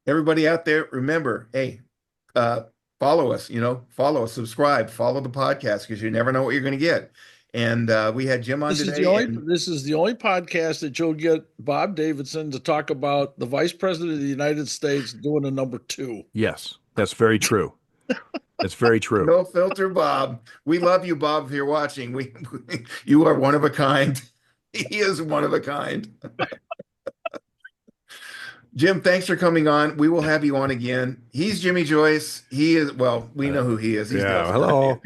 everybody out there, remember, hey, follow us, subscribe, follow the podcast because you never know what you're going to get. And we had Jim on this today. is the only podcast that you'll get Bob Davidson to talk about the Vice President of the United States doing a number 2. Yes, that's very true. That's very true. No filter, Bob. We love you, Bob. If you're watching, you are one of a kind. He is one of a kind. Jim, thanks for coming on. We will have you on again. He's Jimmy Joyce. He is, well, we know who he is. He's hello.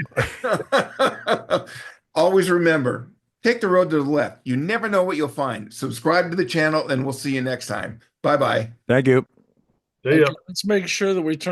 Always remember, take the road to the left. You never know what you'll find. Subscribe to the channel, and we'll see you next time. Bye-bye. Thank you. See ya. Let's make sure that we turn